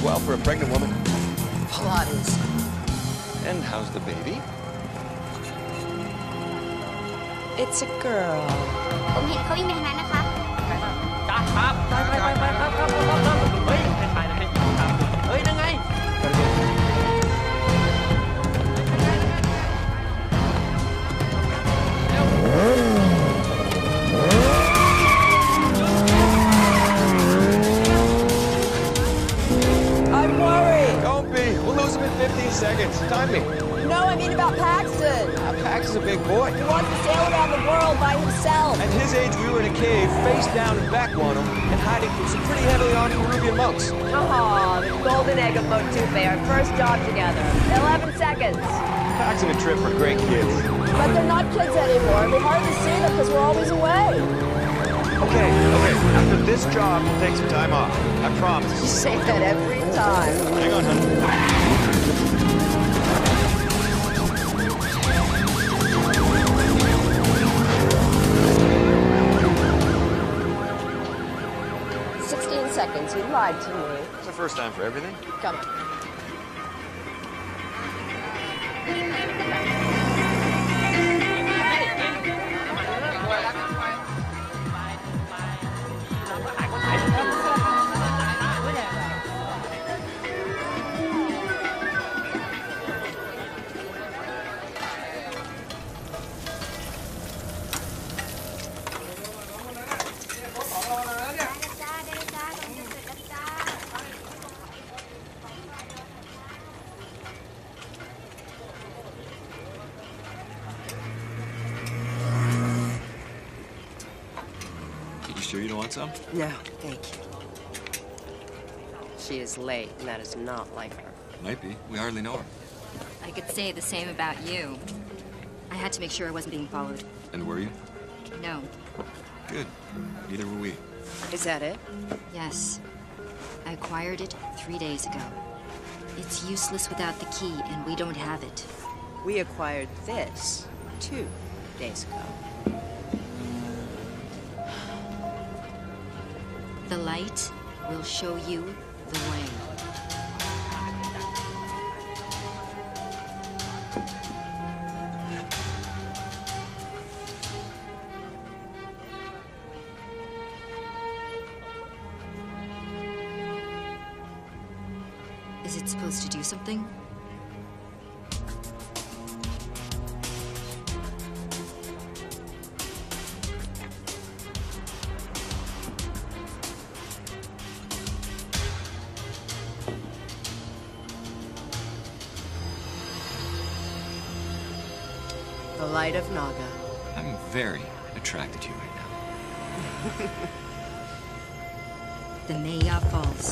Well, for a pregnant woman. Pilates. And how's the baby? It's a girl. ผมเห็นเขาวิ่งไปทางนั้นนะคะ จ้าครับไปเฮ้ยให้ถ่ายนะเฮ้ยยังไง I'm worried. Don't be. We'll lose him in 15 seconds. Time me. No, I mean about Paxton. Pax is a big boy. He wants to sail around the world by himself. At his age, we were in a cave, face down and back on him, and hiding from some pretty heavily armed Peruvian monks. Oh, the golden egg of Motupe, our first job together. 11 seconds. Pax and a trip for great kids. But they're not kids anymore. We hardly see them because we're always away. Okay. After this job, we'll take some time off. I promise. You say that every time. Hang on, honey. 16 seconds. You lied to me. It's the first time for everything. Come on. Sure you don't want some? No, thank you. She is late, and that is not like her. Might be. We hardly know her. I could say the same about you. I had to make sure I wasn't being followed. And were you? No. Good. Neither were we. Is that it? Yes. I acquired it 3 days ago. It's useless without the key, and we don't have it. We acquired this 2 days ago. The light will show you the way. Is it supposed to do something? The light of Naga. I'm very attracted to you right now. The Maya Falls.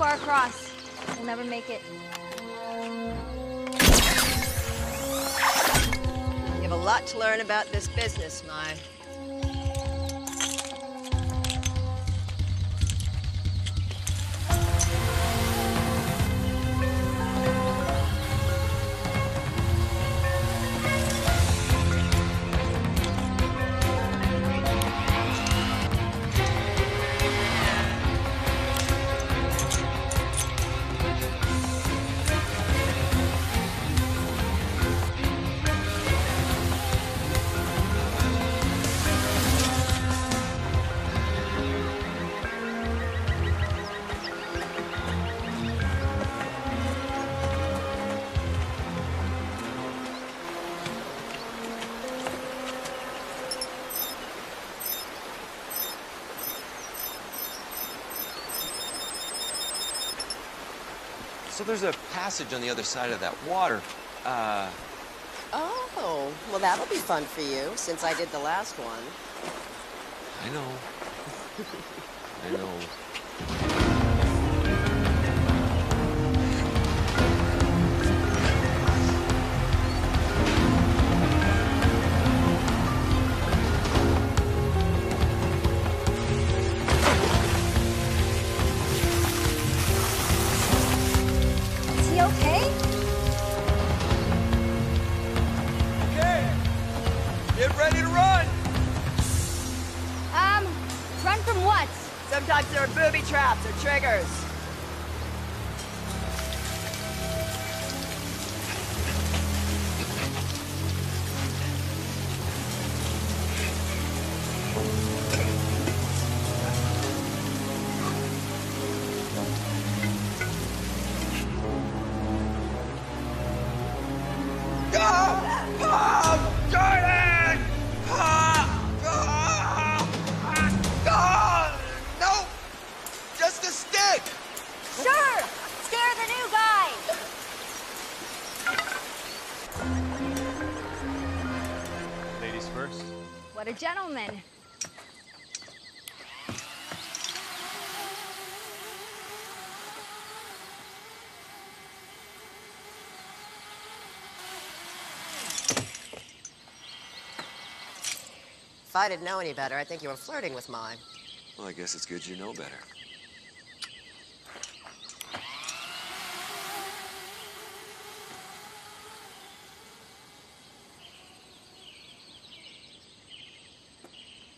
Far across. We'll never make it. You have a lot to learn about this business, Mai. So there's a passage on the other side of that water. Oh, well, that'll be fun for you, since I did the last one. I know. I know. Is he okay? Okay, get ready to run. Run from what? Sometimes there are booby traps or triggers. No! Just a stick! Sure! Scare the new guy! Ladies first. What a gentleman. If I didn't know any better, I think you were flirting with mine. Well, I guess it's good you know better.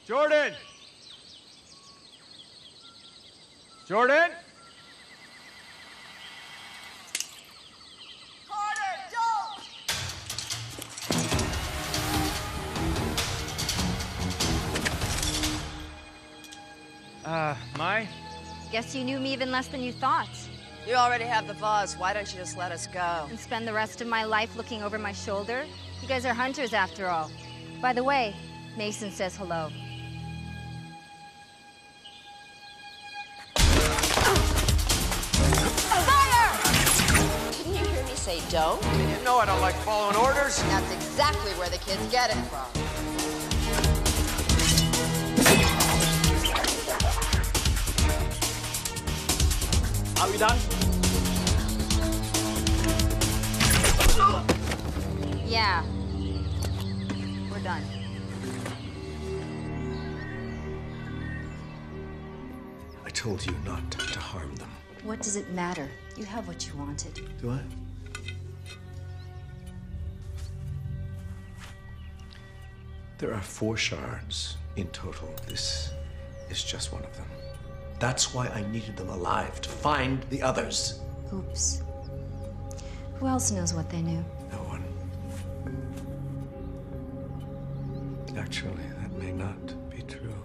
Jordan! Jordan! Mai? Guess you knew me even less than you thought. You already have the vase. Why don't you just let us go? And spend the rest of my life looking over my shoulder? You guys are hunters after all. By the way, Mason says hello. Fire! Didn't you hear me say don't? You know I don't like following orders. That's exactly where the kids get it from. Are we done? Yeah. We're done. I told you not to harm them. What does it matter? You have what you wanted. Do I? There are 4 shards in total. This is just one of them. That's why I needed them alive, to find the others. Oops. Who else knows what they knew? No one. Actually, that may not be true.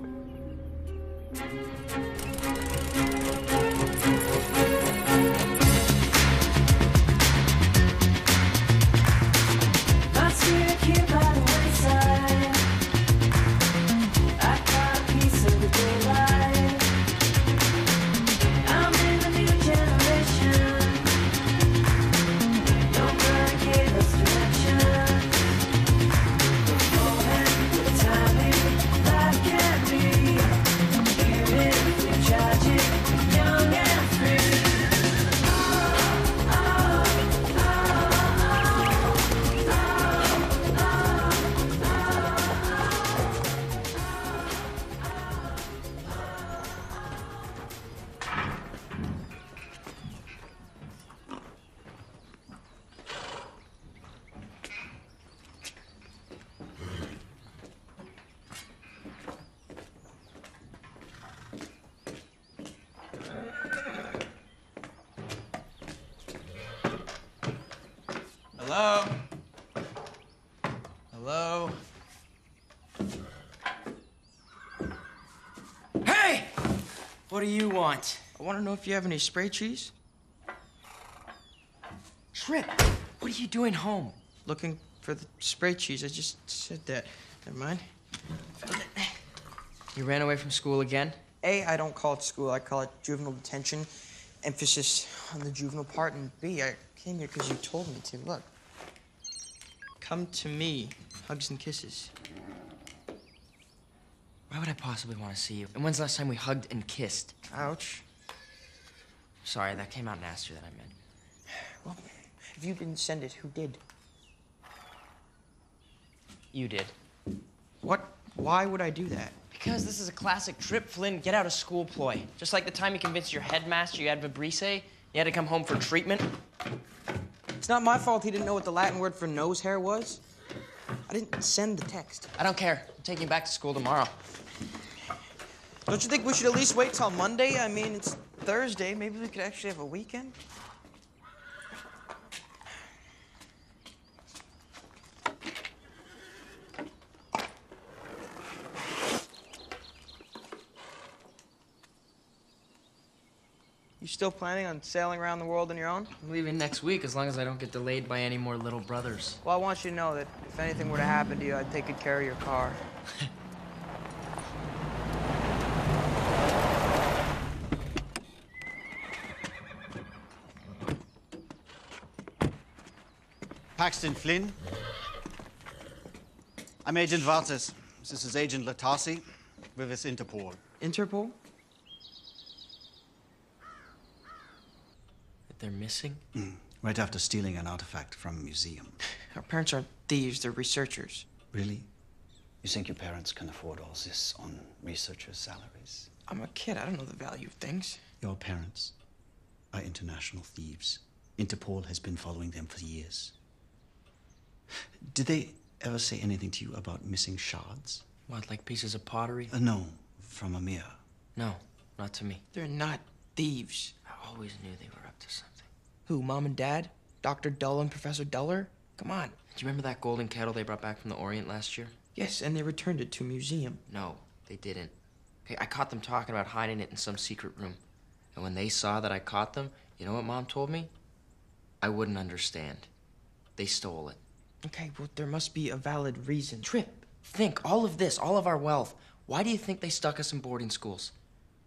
Hello? Hello? Hey! What do you want? I want to know if you have any spray cheese. Shrimp, what are you doing home? Looking for the spray cheese. I just said that. Never mind. You ran away from school again? A, I don't call it school. I call it juvenile detention. emphasis on the juvenile part, and B, I came here because you told me to. Look. Come to me. Hugs and kisses. Why would I possibly want to see you? And when's the last time we hugged and kissed? Ouch. Sorry, that came out nastier than I meant. Well, if you didn't send it, who did? You did. What? Why would I do that? Because this is a classic trip, Flynn. Get out of school ploy. Just like the time you convinced your headmaster you had Vibrise, you had to come home for treatment. It's not my fault he didn't know what the Latin word for nose hair was. I didn't send the text. I don't care. I'm taking you back to school tomorrow. Don't you think we should at least wait till Monday? I mean, it's Thursday. Maybe we could actually have a weekend. You still planning on sailing around the world on your own? I'm leaving next week as long as I don't get delayed by any more little brothers. Well, I want you to know that if anything were to happen to you, I'd take good care of your car. Paxton Flynn. I'm Agent Vartas. This is Agent Latasi with his Interpol. Interpol? They're missing? Right after stealing an artifact from a museum. Our parents aren't thieves, they're researchers. Really? You think your parents can afford all this on researchers' salaries? I'm a kid, I don't know the value of things. Your parents are international thieves. Interpol has been following them for years. Did they ever say anything to you about missing shards? What, like pieces of pottery? No, from a mirror. No, not to me. They're not thieves. I always knew they were up to something. Who, Mom and Dad? Dr. Dull and Professor Duller? Come on. Do you remember that golden kettle they brought back from the Orient last year? Yes, and they returned it to a museum. No, they didn't. Okay, I caught them talking about hiding it in some secret room. And when they saw that I caught them, you know what Mom told me? I wouldn't understand. They stole it. Okay, well, there must be a valid reason. Trip, think, all of this, all of our wealth. Why do you think they stuck us in boarding schools?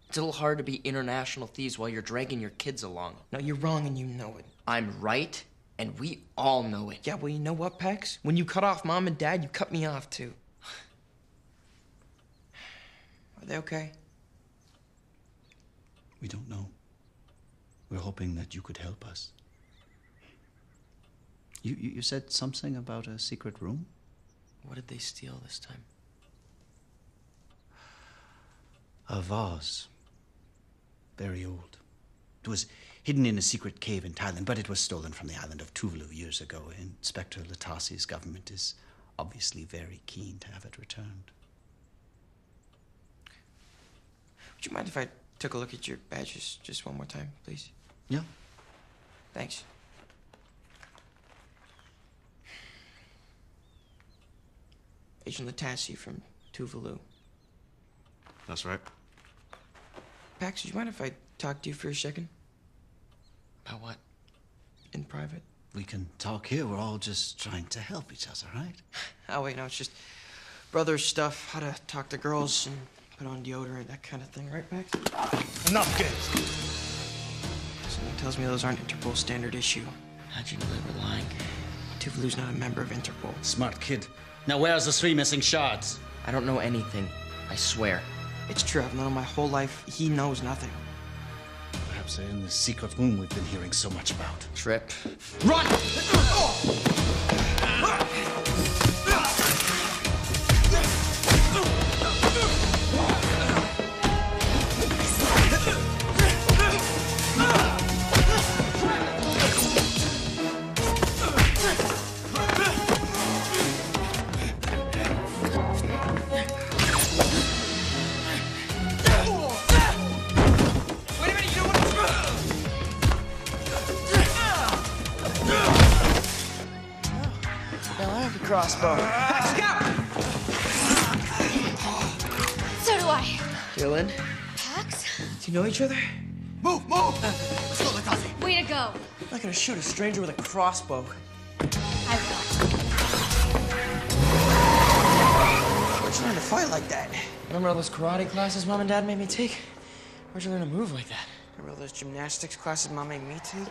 It's a little hard to be international thieves while you're dragging your kids along. No, you're wrong and you know it. I'm right, and we all know it. Yeah, well, you know what, Pax? When you cut off Mom and Dad, you cut me off, too. Are they okay? We don't know. We're hoping that you could help us. You said something about a secret room? What did they steal this time? A vase. Very old. It was hidden in a secret cave in Thailand, but it was stolen from the island of Tuvalu years ago. Inspector Latasi's government is obviously very keen to have it returned. Would you mind if I took a look at your badges just one more time, please? Yeah. Thanks. Agent Latasi from Tuvalu. That's right. Pax, would you mind if I talk to you for a second? About what? In private? We can talk here. We're all just trying to help each other, right? Oh, wait, no, it's just brother stuff, how to talk to girls and put on deodorant, that kind of thing, right, Pax? Enough, kids. Something tells me those aren't Interpol standard issue. How'd you know they were lying? Tuvalu's not a member of Interpol. Smart kid. Now where's the 3 missing shards? I don't know anything. I swear. It's true, I've known him my whole life. He knows nothing. Perhaps they're in the secret room we've been hearing so much about. Trip. Run! Crossbow. So do I. Dylan, Pax? do you know each other? Move! Let's go, Latasi. Way to go. I'm not gonna shoot a stranger with a crossbow. I will. Where'd you learn to fight like that? Remember all those karate classes Mom and Dad made me take? Where'd you learn to move like that? Remember all those gymnastics classes Mom made me take?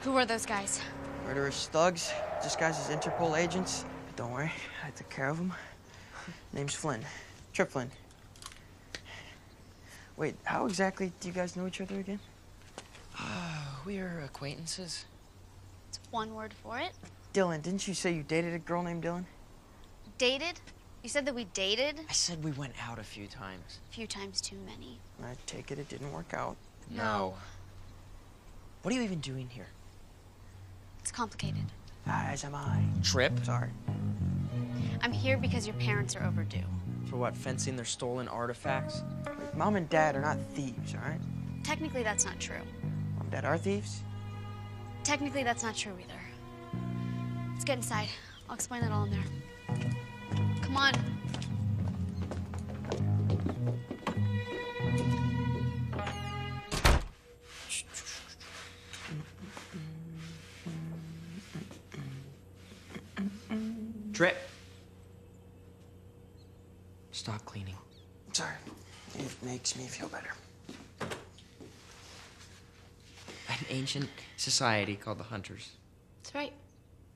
Who were those guys? Murderous thugs, disguised as Interpol agents. But don't worry, I took care of them. Name's Flynn. Trip Flynn. Wait, how exactly do you guys know each other again? We're acquaintances. It's one word for it. Dylan, didn't you say you dated a girl named Dylan? Dated? You said that we dated? I said we went out a few times. A few times too many. I take it didn't work out. No. What are you even doing here? It's complicated. As am I. Trip? Sorry. I'm here because your parents are overdue. For what, fencing their stolen artifacts? Mom and Dad are not thieves, all right? Technically, that's not true. Mom and Dad are thieves? Technically, that's not true either. Let's get inside. I'll explain it all in there. Come on. Trip. Stop cleaning. Sorry. It makes me feel better. An ancient society called the Hunters. That's right.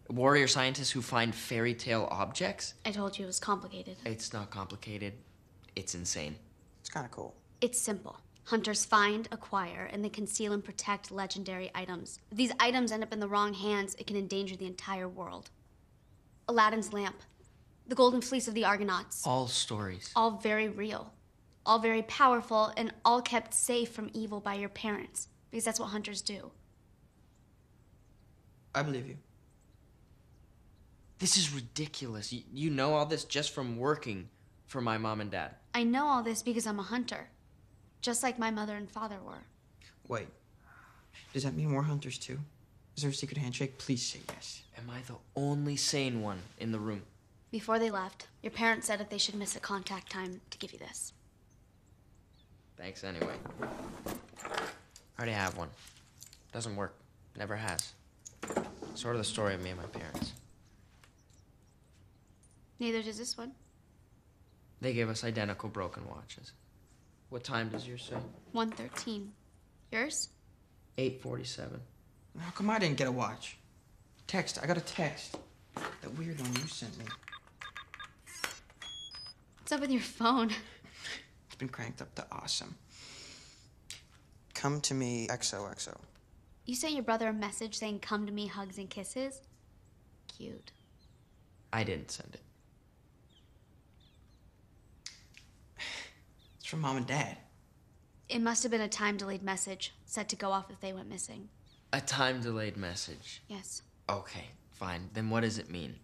Warrior scientists who find fairy tale objects? I told you it was complicated. It's not complicated. It's insane. It's kind of cool. It's simple. Hunters find, acquire, and they conceal and protect legendary items. If these items end up in the wrong hands, it can endanger the entire world. Aladdin's lamp, the golden fleece of the Argonauts. All stories. All very real. All very powerful, and all kept safe from evil by your parents. Because that's what hunters do. I believe you. This is ridiculous. You know all this just from working for my mom and dad. I know all this because I'm a hunter. Just like my mother and father were. Wait. Does that mean we're hunters too? Is there a secret handshake? Please say yes. Am I the only sane one in the room? Before they left, your parents said if they should miss a contact time to give you this. Thanks anyway. I already have one. Doesn't work. Never has. Sort of the story of me and my parents. Neither does this one. They gave us identical broken watches. What time does yours say? 1:13. Yours? 8:47. How come I didn't get a watch? Text. I got a text. That weird one you sent me. What's up with your phone? It's been cranked up to awesome. Come to me, XOXO. You sent your brother a message saying, "Come to me, hugs and kisses"? Cute. I didn't send it. It's from Mom and Dad. It must have been a time-delayed message, set to go off if they went missing. A time-delayed message. Yes. Okay, fine. Then what does it mean?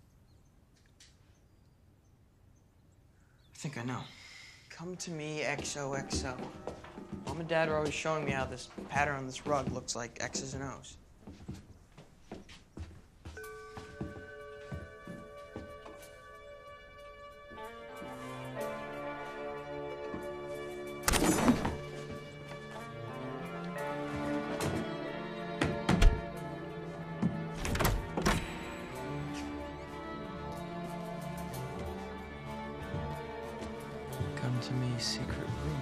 I think I know. Come to me, XOXO. Mom and Dad are always showing me how this pattern on this rug looks like X's and O's. Come to me, secret room.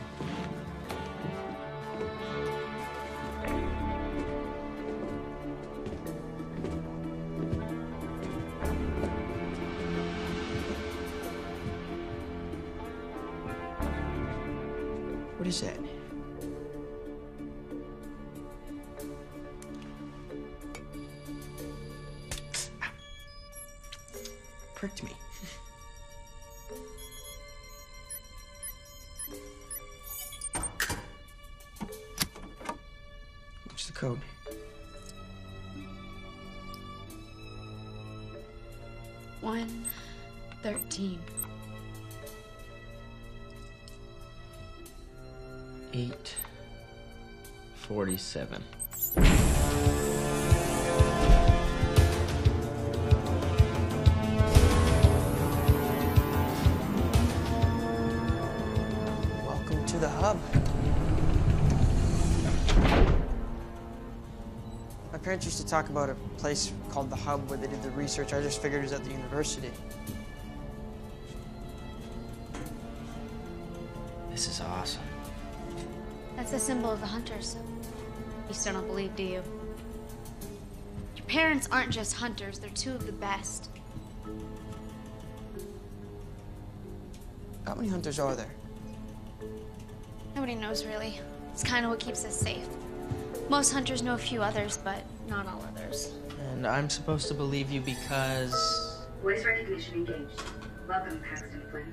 What is that? Ow. Pricked me. What's the code? One 13. 8:47. Welcome to the hub. My parents used to talk about a place called the hub where they did the research. I just figured it was at the university. This is awesome. That's the symbol of the hunters. You still don't believe, do you? Your parents aren't just hunters, they're two of the best. How many hunters are there? Nobody knows, really. It's kind of what keeps us safe. Most hunters know a few others, but not all others. And I'm supposed to believe you because... Voice recognition engaged. Welcome, Paxton Flynn.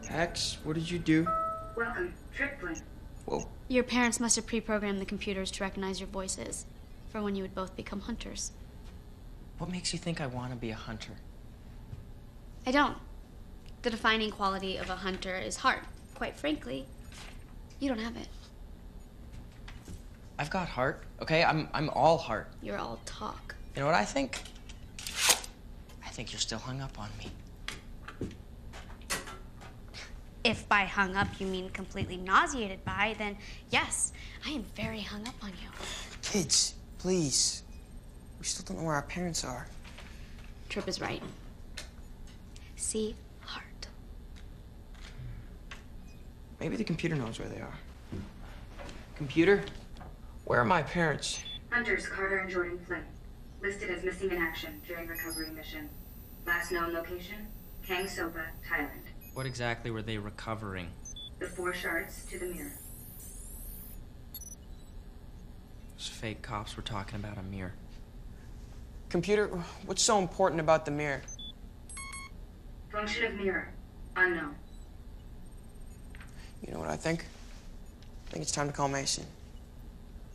Pax, what did you do? Welcome, Trip Flynn. Whoa. Your parents must have pre-programmed the computers to recognize your voices for when you would both become hunters. What makes you think I want to be a hunter? I don't. The defining quality of a hunter is heart. Quite frankly, you don't have it. I've got heart, okay? I'm all heart. You're all talk. You know what I think? I think you're still hung up on me. If by hung up you mean completely nauseated by, then yes, I am very hung up on you. Kids, please. We still don't know where our parents are. Trip is right. See heart. Maybe the computer knows where they are. Computer? Where are my parents? Hunters Carter and Jordan Flynn. Listed as missing in action during recovery mission. Last known location, Kang Soba, Thailand. What exactly were they recovering? The 4 shards to the mirror. Those fake cops were talking about a mirror. Computer, what's so important about the mirror? Function of mirror, unknown. You know what I think? I think it's time to call Mason.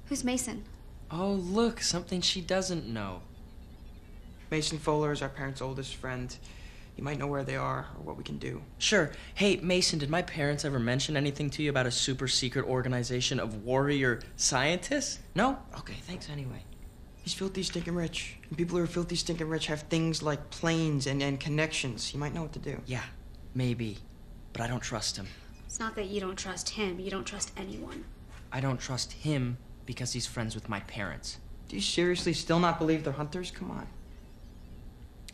Who's Mason? Oh, look, something she doesn't know. Mason Fowler is our parents' oldest friend. You might know where they are or what we can do. Sure. Hey, Mason, did my parents ever mention anything to you about a super secret organization of warrior scientists? No? Okay, thanks anyway. He's filthy stinking rich. And people who are filthy stinking rich have things like planes and connections. You might know what to do. Yeah, maybe. But I don't trust him. It's not that you don't trust him, you don't trust anyone. I don't trust him because he's friends with my parents. Do you seriously still not believe they're hunters? Come on.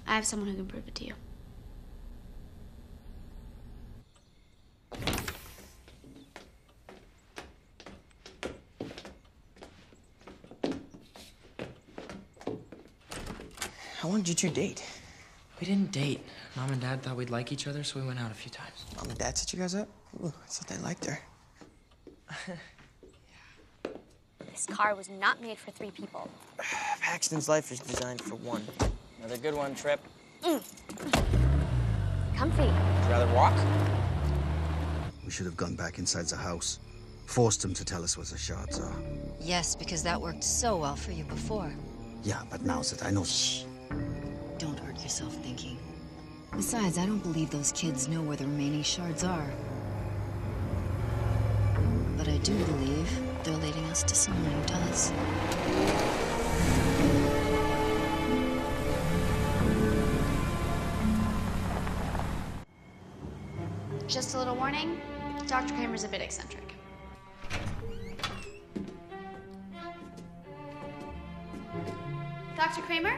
I have someone who can prove it to you. How long did you two date? We didn't date. Mom and Dad thought we'd like each other, so we went out a few times. Mom and Dad set you guys up? Ooh, I thought they liked her. This car was not made for 3 people. Paxton's life is designed for 1. Another good one, Trip. Comfy. Would you rather walk? We should have gone back inside the house. Forced him to tell us what the shards are. Yes, because that worked so well for you before. Yeah, but now that I know... Shh. Don't hurt yourself thinking. Besides, I don't believe those kids know where the remaining shards are. But I do believe they're leading us to someone who does. Just a little warning, Dr. Kramer's a bit eccentric. Dr. Kramer?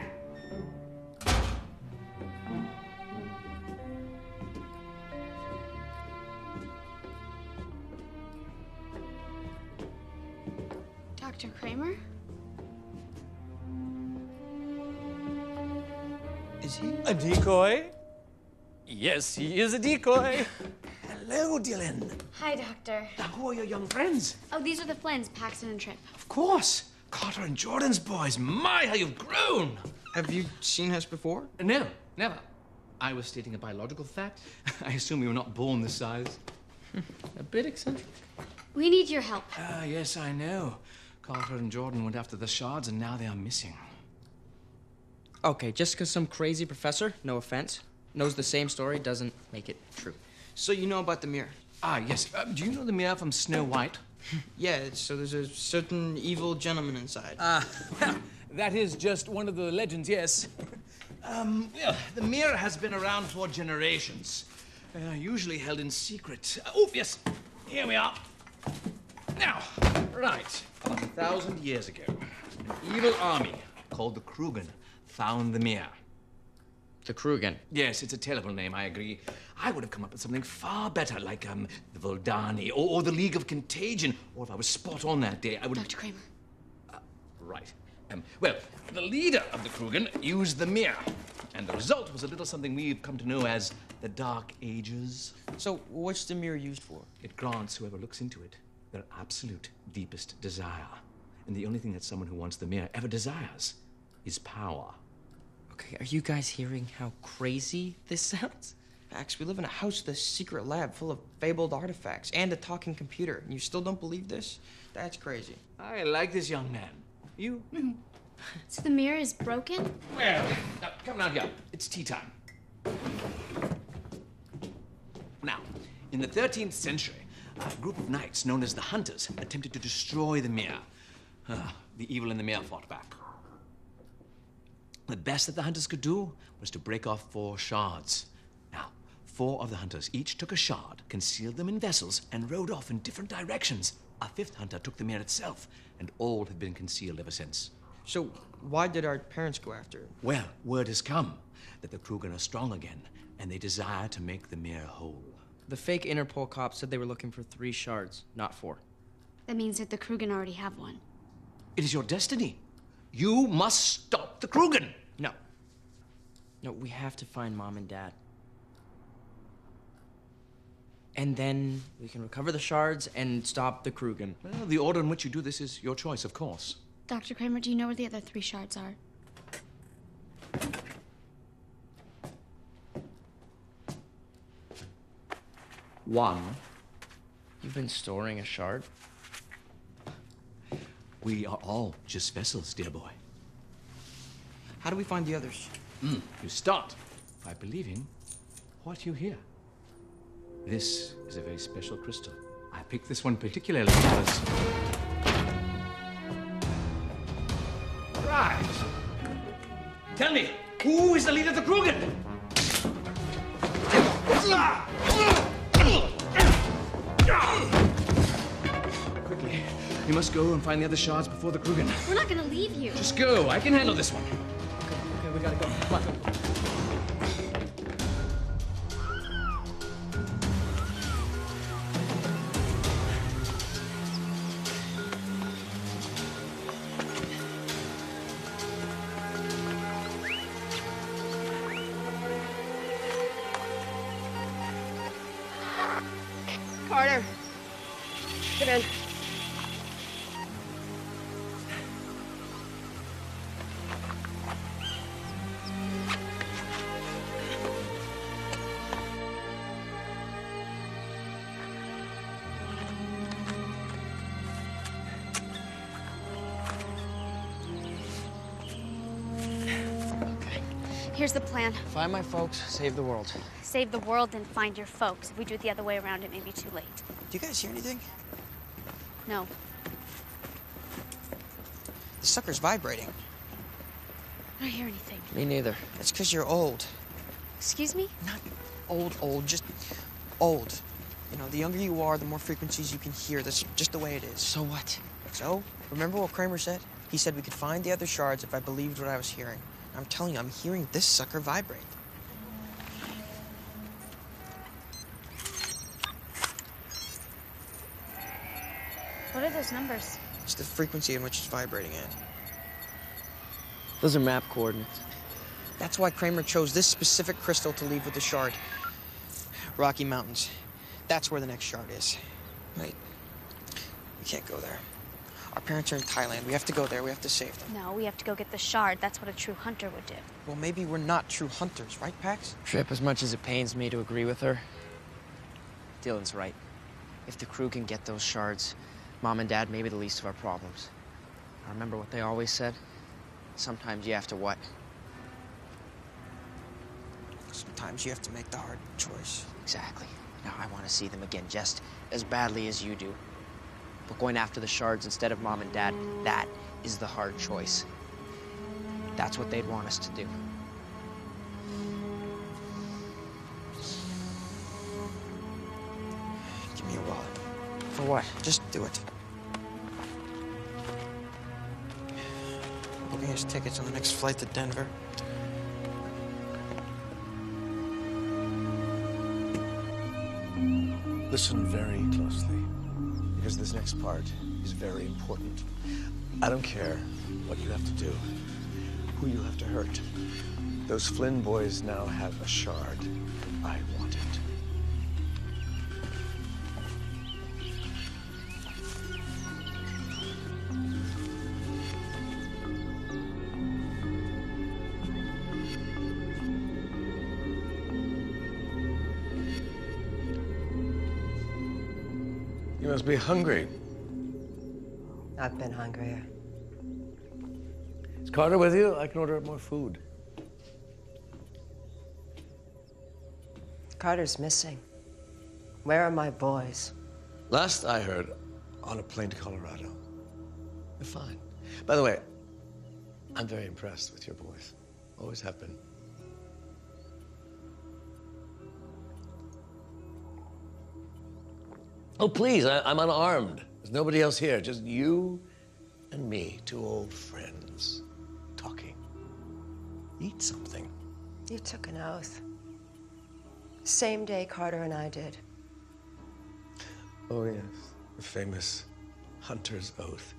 Dr. Kramer? Is he? A decoy? Yes, he is a decoy. Hello, Dylan. Hi, Doctor. Who are your young friends? Oh, these are the Flynns, Paxton and Trip. Of course. Carter and Jordan's boys. My, how you've grown. Have you seen us before? No, never. I was stating a biological fact. I assume you were not born this size. A bit eccentric. We need your help. Ah, yes, I know. Carter and Jordan went after the shards, and now they are missing. Okay, just because some crazy professor, no offense, knows the same story doesn't make it true. So you know about the mirror? Ah, yes. Do you know the mirror from Snow White? Yeah, so there's a certain evil gentleman inside. That is just one of the legends, yes. Well, the mirror has been around for generations. Usually held in secret. Oh, yes. Here we are. Now, right. About 1,000 years ago, an evil army called the Krugen found the mirror. The Krugen. Yes, it's a terrible name, I agree. I would have come up with something far better, like, the Voldani, or the League of Contagion. Or if I was spot on that day, I would... Dr. Kramer. Right. Well, the leader of the Krugen used the mirror. And the result was a little something we've come to know as the Dark Ages. So, what's the mirror used for? It grants whoever looks into it their absolute deepest desire. And the only thing that someone who wants the mirror ever desires is power. Okay, are you guys hearing how crazy this sounds? Max, we live in a house with a secret lab full of fabled artifacts and a talking computer. And you still don't believe this? That's crazy. I like this young man. You? So the mirror is broken? Well, now, come down here. It's tea time. Now, in the 13th century, a group of knights known as the Hunters attempted to destroy the mirror. The evil in the mirror fought back. The best that the Hunters could do was to break off 4 shards. Now, 4 of the Hunters each took a shard, concealed them in vessels, and rode off in different directions. A 5th Hunter took the mirror itself, and all have been concealed ever since. So, why did our parents go after it? Well, word has come that the Krugen are strong again, and they desire to make the mirror whole. The fake Interpol cop said they were looking for 3 shards, not 4. That means that the Krugen already have one. It is your destiny. You must stop the Krugen. No. No, we have to find Mom and Dad. And then we can recover the shards and stop the Krugen. Well, the order in which you do this is your choice, of course. Dr. Kramer, do you know where the other 3 shards are? One. You've been storing a shard? We are all just vessels, dear boy. How do we find the others? You start by believing what you hear. This is a very special crystal. I picked this one particularly because... Right. Tell me, who is the leader of the Krugen? Quickly, you must go and find the other shards before the Krugen. We're not gonna leave you. Just go. I can handle this one. Okay, we gotta go. Come on. Carter, get in. Here's the plan. Find my folks, save the world. Save the world and find your folks. If we do it the other way around, it may be too late. Do you guys hear anything? No. The sucker's vibrating. I don't hear anything. Me neither. That's because you're old. Excuse me? Not old, just old. You know, the younger you are, the more frequencies you can hear. That's just the way it is. So what? So, remember what Kramer said? He said we could find the other shards if I believed what I was hearing. I'm telling you, I'm hearing this sucker vibrate. What are those numbers? It's the frequency in which it's vibrating at. Those are map coordinates. That's why Kramer chose this specific crystal to leave with the shard. Rocky Mountains. That's where the next shard is. Wait. We can't go there. Our parents are in Thailand. We have to go there. We have to save them. No, we have to go get the shard. That's what a true hunter would do. Well, maybe we're not true hunters, right, Pax? Trip, as much as it pains me to agree with her, Dylan's right. If the crew can get those shards, Mom and Dad may be the least of our problems. I remember what they always said. Sometimes you have to what? Sometimes you have to make the hard choice. Exactly. Now I want to see them again just as badly as you do. But going after the shards instead of Mom and Dad, that is the hard choice. That's what they'd want us to do. Give me your wallet. For what? Just do it. Booking us tickets on the next flight to Denver. Listen very closely, because this next part is very important. I don't care what you have to do, who you have to hurt. Those Flynn boys now have a shard. I want it. You must be hungry. I've been hungrier. Is Carter with you? I can order up more food. Carter's missing. Where are my boys? Last I heard, on a plane to Colorado. They're fine. By the way, I'm very impressed with your boys. Always have been. Oh, please, I'm unarmed. There's nobody else here, just you and me, two old friends, talking. Eat something. You took an oath. Same day Carter and I did. Oh, yes, the famous hunter's oath.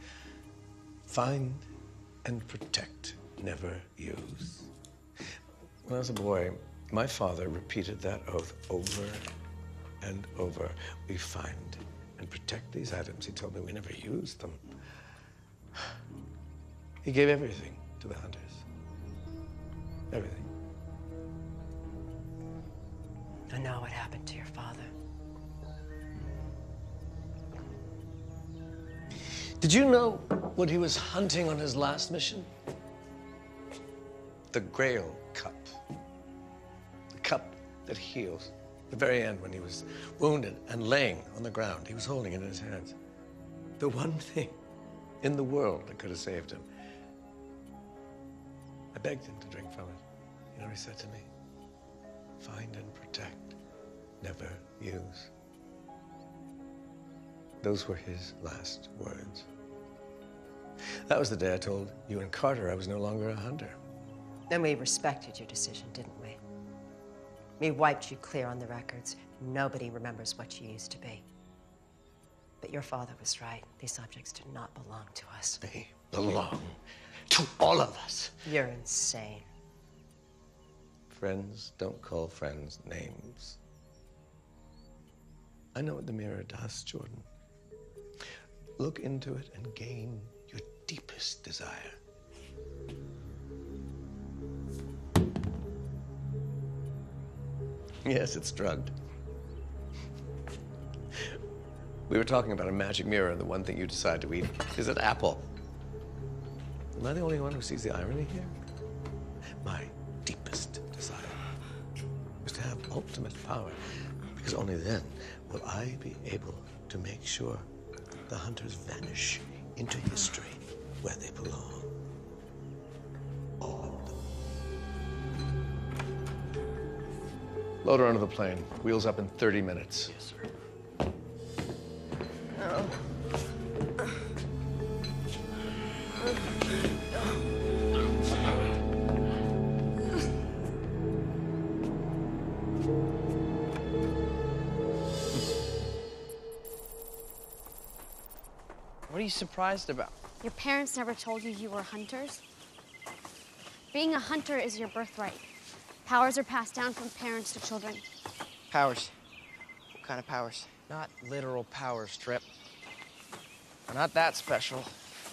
Find and protect, never use. When I was a boy, my father repeated that oath over and over. We find and protect these items. He told me we never used them. He gave everything to the hunters. Everything. I know what happened to your father. Did you know what he was hunting on his last mission? The Grail Cup. The cup that heals. The very end, when he was wounded and laying on the ground, he was holding it in his hands. The one thing in the world that could have saved him. I begged him to drink from it. You know what he said to me? Find and protect, never use. Those were his last words. That was the day I told you and Carter I was no longer a hunter. And we respected your decision, didn't we? We wiped you clear on the records. Nobody remembers what you used to be. But your father was right. These objects do not belong to us. They belong to all of us. You're insane. Friends don't call friends names. I know what the mirror does, Jordan. Look into it and gain your deepest desire. Yes, it's drugged. We were talking about a magic mirror, and the one thing you decide to eat is an apple. Am I the only one who sees the irony here? My deepest desire is to have ultimate power, because only then will I be able to make sure the hunters vanish into history where they belong. All of them. Load her onto the plane. Wheels up in 30 minutes. Yes, sir. What are you surprised about? Your parents never told you were hunters? Being a hunter is your birthright. Powers are passed down from parents to children. Powers? What kind of powers? Not literal powers, Trip. They're not that special.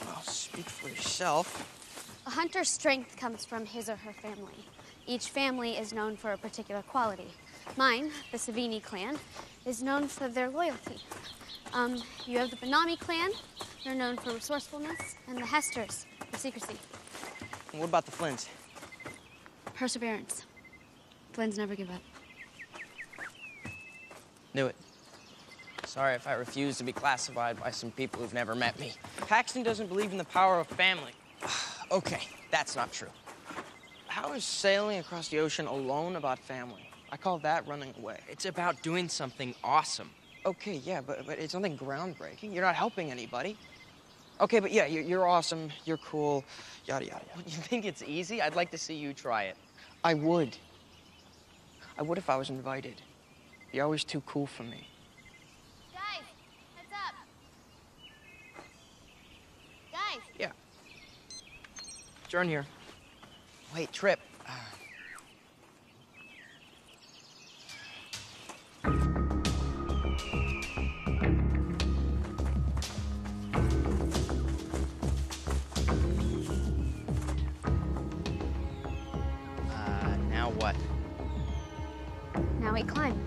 Well, speak for yourself. A hunter's strength comes from his or her family. Each family is known for a particular quality. Mine, the Savini clan, is known for their loyalty. You have the Benami clan. They're known for resourcefulness, and the Hesters for secrecy. And what about the Flynns? Perseverance. Flynns never give up. Knew it. Sorry if I refuse to be classified by some people who've never met me. Paxton doesn't believe in the power of family. Okay, that's not true. How is sailing across the ocean alone about family? I call that running away. It's about doing something awesome. Okay, yeah, but it's nothing groundbreaking. You're not helping anybody. Okay, but yeah, you're awesome, you're cool, yada, yada, yada. You think it's easy? I'd like to see you try it. I would. I would if I was invited. You're always too cool for me. Turn here. Wait, Trip. Now what? Now we climb.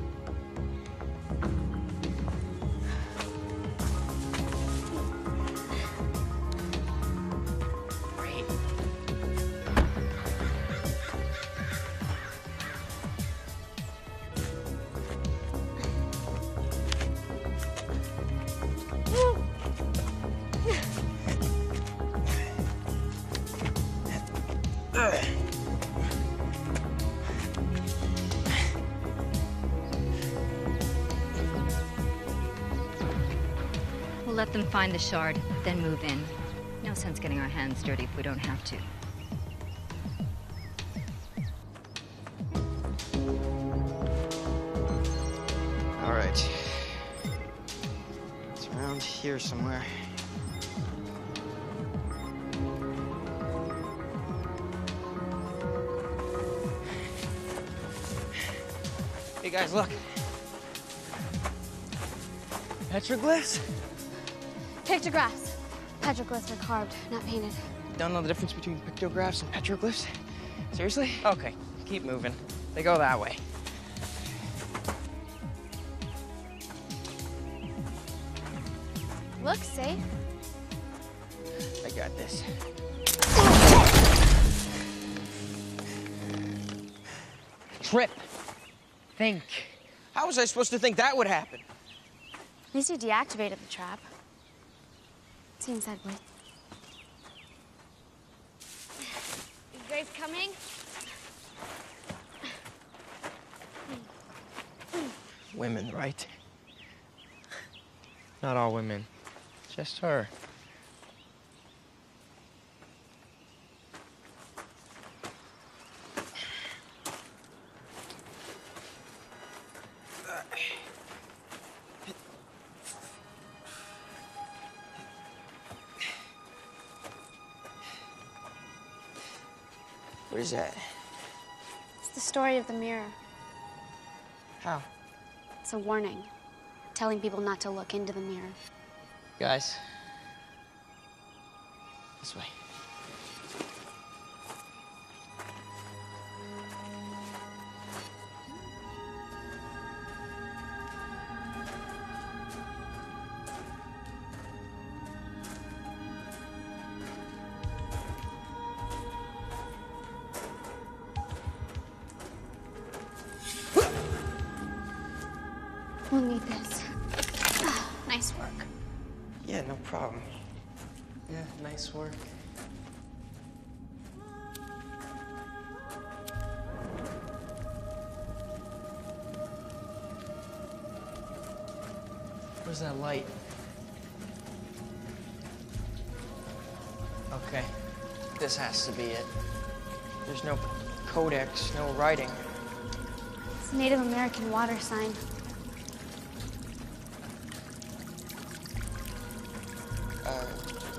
Great. We'll let them find the shard, then move in. No sense getting our hands dirty if we don't have to. All right. It's around here somewhere. Hey guys, look. Petroglyphs? Pictographs. Petroglyphs are carved, not painted. Don't know the difference between pictographs and petroglyphs? Seriously? Okay, keep moving. They go that way. Looks safe. I got this. Trip. Think. How was I supposed to think that would happen? At least you deactivated the trap. Seems that way. You guys coming? Women, right? Not all women. Just her. What is that? It's the story of the mirror. How? It's a warning, telling people not to look into the mirror. Guys. This way. We'll need this. Nice work. Yeah, no problem. Yeah, nice work. Where's that light? Okay, this has to be it. There's no codex, no writing. It's a Native American water sign.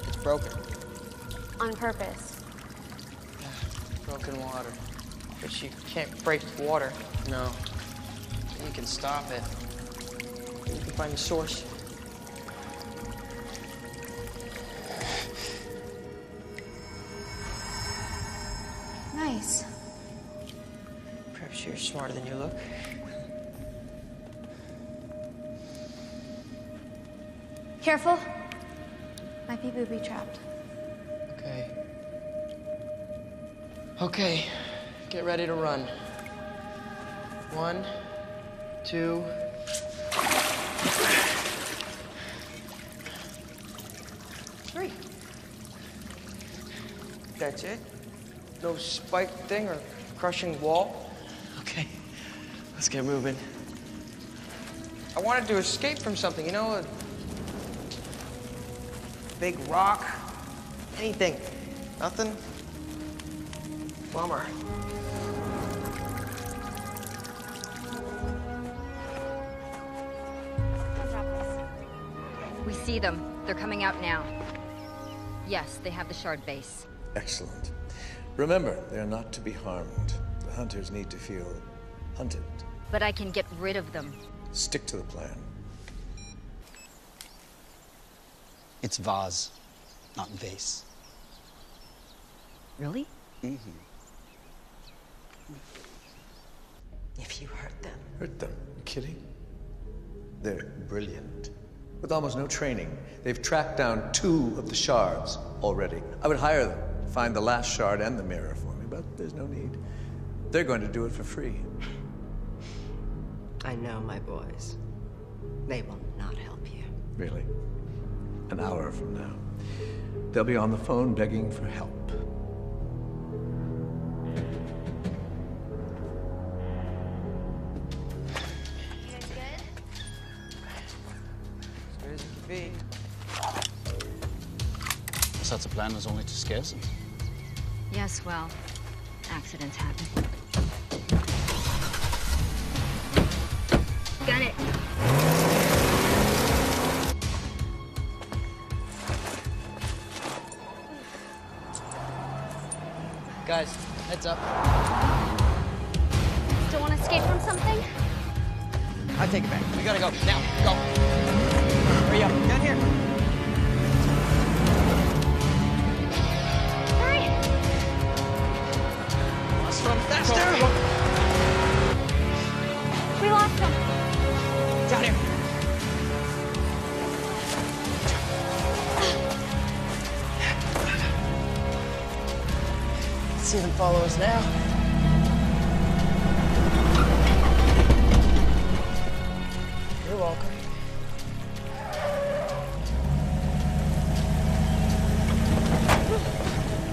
It's broken. On purpose. Broken water. But you can't break water. No. You can stop it. You can find the source. Nice. Perhaps you're smarter than you look. Careful. Might be booby-trapped. Okay. Okay. Get ready to run. 1, 2... Three. That's it? No spike thing or crushing wall? Okay. Let's get moving. I wanted to escape from something, you know? A big rock. Anything. Nothing? Bummer. We see them. They're coming out now. Yes, they have the shard base. Excellent. Remember, they're not to be harmed. The hunters need to feel hunted. But I can get rid of them. Stick to the plan. It's vase, not vase. Really? If you hurt them. Hurt them? You kidding? They're brilliant. With almost no training, they've tracked down 2 of the shards already. I would hire them to find the last shard and the mirror for me, but there's no need. They're going to do it for free. I know my boys. They will not help you. Really? An hour from now, they'll be on the phone begging for help. Such a plan was only to scare them. Yes, well, accidents happen. Got it. Guys, heads up. Don't want to escape from something? I take it back. We gotta go. Now, go. Hurry up. Down here. Hurry! Let's run faster. We lost him. Down here. See them follow us now. You're welcome.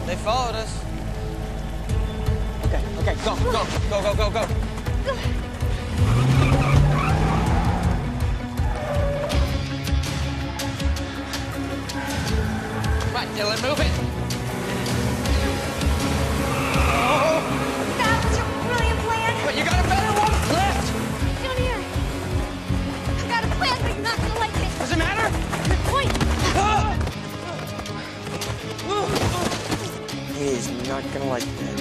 They followed us. Okay, go. Come on, Dylan, move it. That was your brilliant plan. But you got a better one? Left! Down here. I got a plan, but you're not gonna like it. Does it matter? Good point. He's not gonna like that.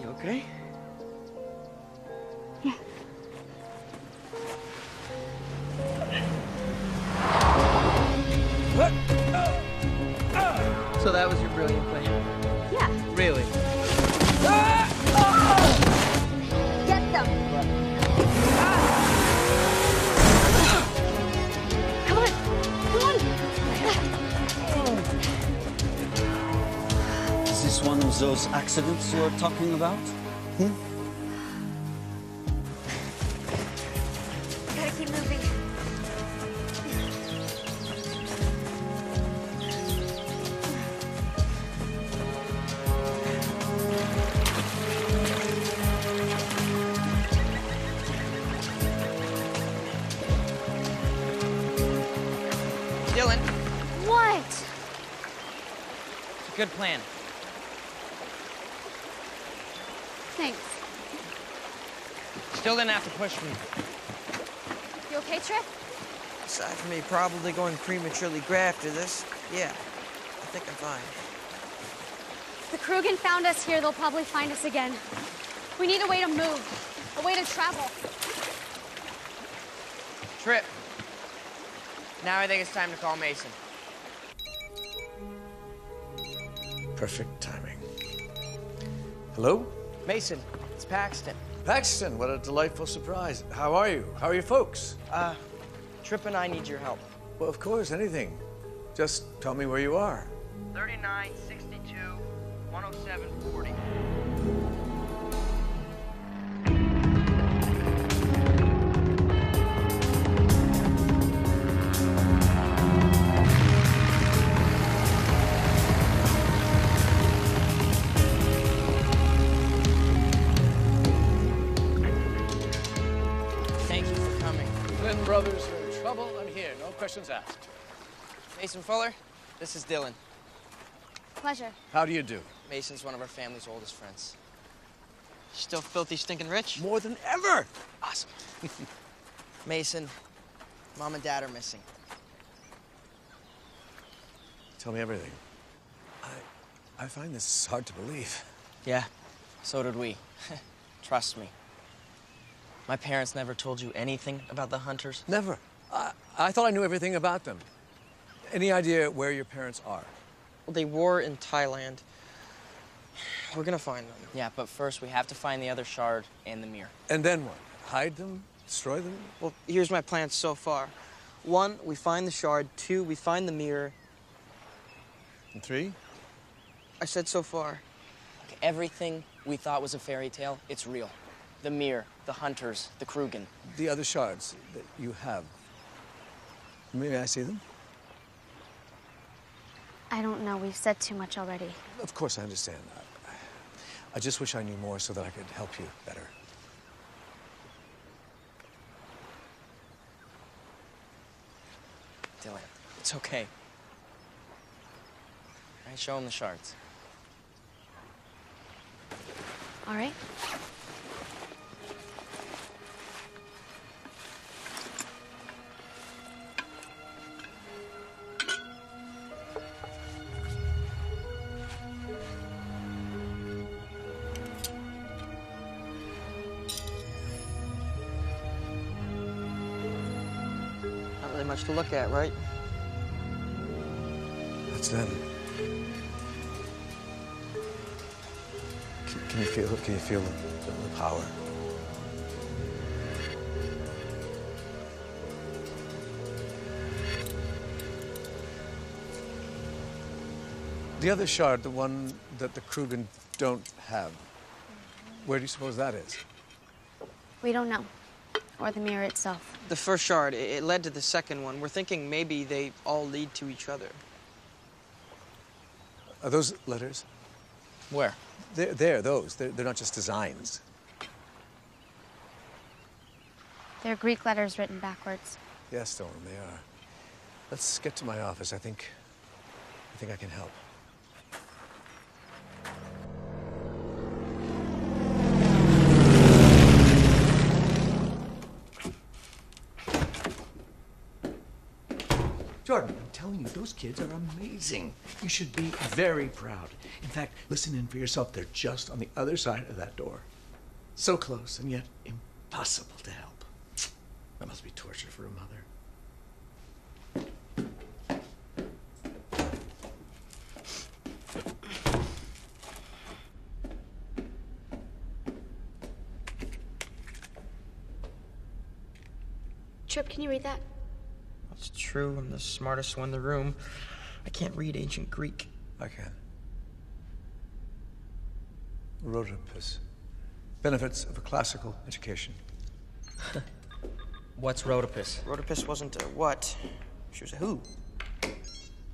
You okay? So that was your brilliant plan? Yeah. Really? Get them. Come on. Is this one of those accidents you're talking about? Gotta keep moving. Dylan, What? it's a good plan. Thanks. Still didn't have to push me. You okay, Trip? Aside from me probably going prematurely gray after this, yeah, I think I'm fine. If the Krugen found us here, they'll probably find us again. We need a way to move, a way to travel. Trip. Now I think it's time to call Mason. Perfect timing. Hello? Mason, it's Paxton. Paxton, what a delightful surprise. How are you? How are your folks? Trip and I need your help. Well, of course, anything. Just tell me where you are. 39, 62, 107, 40. Thank you for coming. When brothers are in trouble, I'm here. No questions asked. Mason Fuller, this is Dylan. Pleasure. How do you do? Mason's one of our family's oldest friends. Still filthy, stinking rich? More than ever. Awesome. Mason, Mom and Dad are missing. Tell me everything. I find this hard to believe. Yeah, so did we. Trust me. My parents never told you anything about the Hunters? Never. I thought I knew everything about them. Any idea where your parents are? Well, they were in Thailand. We're gonna find them. Yeah, but first we have to find the other shard and the mirror. And then what? Hide them? Destroy them? Well, here's my plan so far. 1, we find the shard. 2, we find the mirror. And 3? I said so far. Okay, everything we thought was a fairy tale, it's real. The mirror, the Hunters, the Krugen. The other shards that you have. May I see them? I don't know. We've said too much already. Of course, I understand. I just wish I knew more so that I could help you better. Dylan, it's okay. I show him the shards. All right. Not really much to look at, right? That's them. Can you feel the power? The other shard, the one that the Krugen don't have, where do you suppose that is? We don't know. Or the mirror itself. The first shard, it led to the second one. We're thinking maybe they all lead to each other. Are those letters? Where? They're those. They're not just designs. They're Greek letters written backwards. Yes, Stolen, they are. Let's get to my office. I think I can help. Jordan, I'm telling you, those kids are amazing. You should be very proud. In fact, listen in for yourself. They're just on the other side of that door. So close, and yet impossible to help. That must be torture for a mother. Trip, can you read that? That's true. I'm the smartest one in the room. I can't read ancient Greek. I can. Rhodopus. Benefits of a classical education. What's Rhodopus? Rhodopus wasn't a what. She was a who.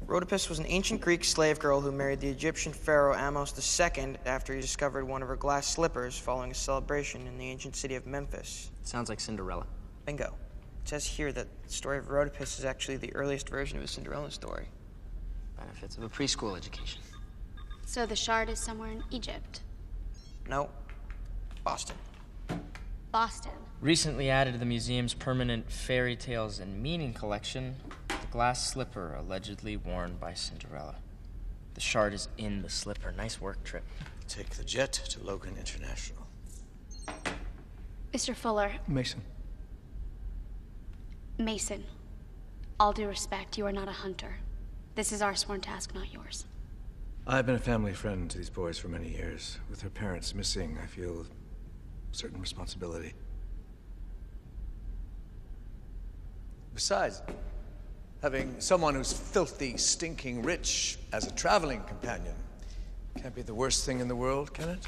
Rhodopus was an ancient Greek slave girl who married the Egyptian pharaoh Amos II after he discovered one of her glass slippers following a celebration in the ancient city of Memphis. Sounds like Cinderella. Bingo. It says here that the story of Rhodopus is actually the earliest version of a Cinderella story. Benefits of a preschool education. So the shard is somewhere in Egypt. No. Boston. Boston. Recently added to the museum's permanent fairy tales and meaning collection, the glass slipper allegedly worn by Cinderella. The shard is in the slipper. Nice work, Trip. Take the jet to Logan International. Mr. Fuller. Mason. Mason. All due respect, you are not a hunter. This is our sworn task, not yours. I've been a family friend to these boys for many years. With their parents missing, I feel a certain responsibility. Besides, having someone who's filthy, stinking rich as a traveling companion can't be the worst thing in the world, can it?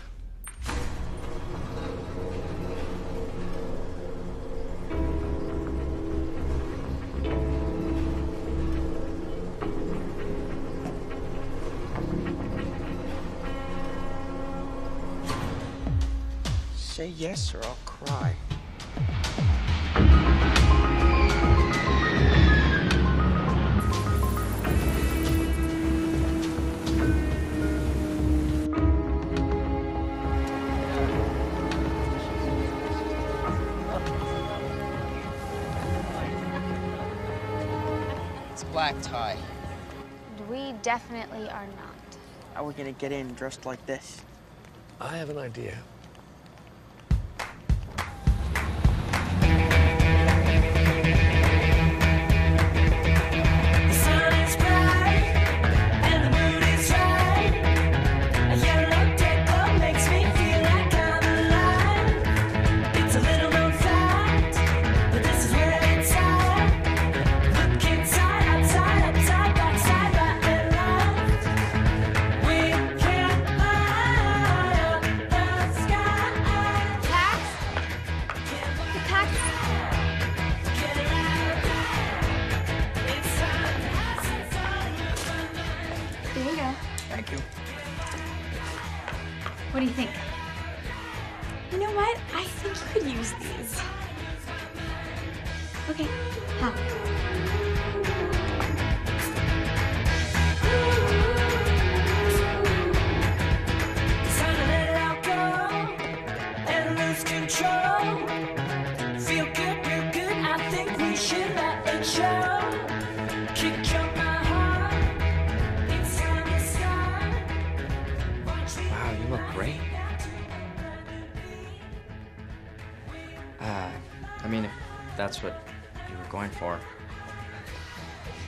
Say yes or I'll cry. black tie. We definitely are not. How are we gonna get in dressed like this? I have an idea. Thank you. What do you think? You know what? I think you could use these. Okay. How? Wow, you look great. I mean, if that's what you were going for.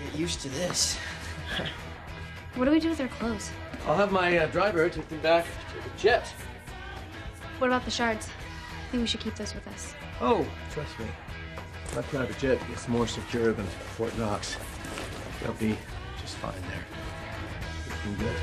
Get used to this. What do we do with our clothes? I'll have my driver take them back to the jet. What about the shards? I think we should keep those with us. Oh, trust me. My private jet is more secure than Fort Knox. They'll be just fine there. Looking good.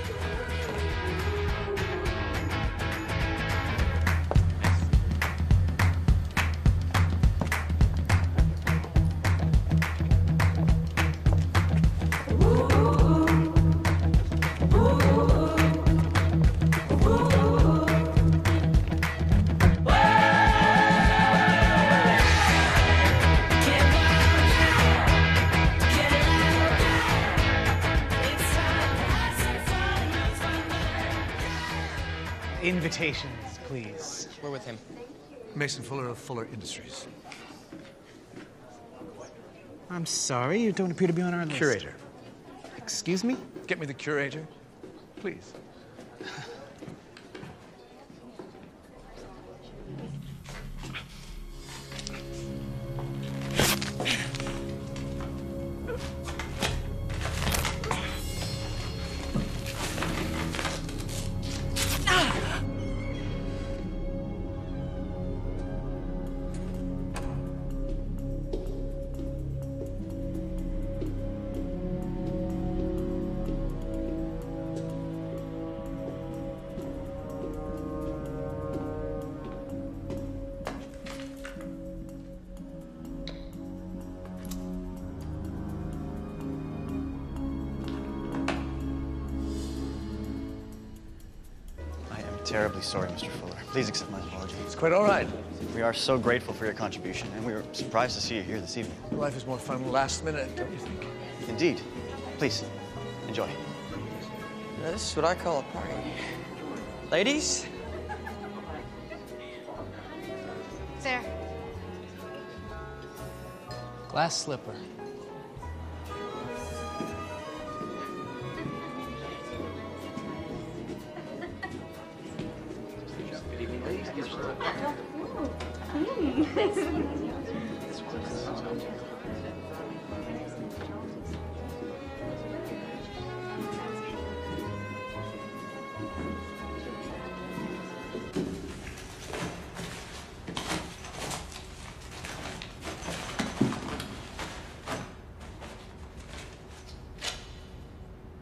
Invitations, please. We're with him. Mason Fuller of Fuller Industries. I'm sorry, you don't appear to be on our list. Curator. Excuse me? Get me the curator, please. Terribly sorry, Mr. Fuller. Please accept my apology. It's quite all right. We are so grateful for your contribution, and we were surprised to see you here this evening. Life is more fun last minute, don't you think? Indeed. Please, enjoy. This is what I call a party. Ladies? There. Glass slipper.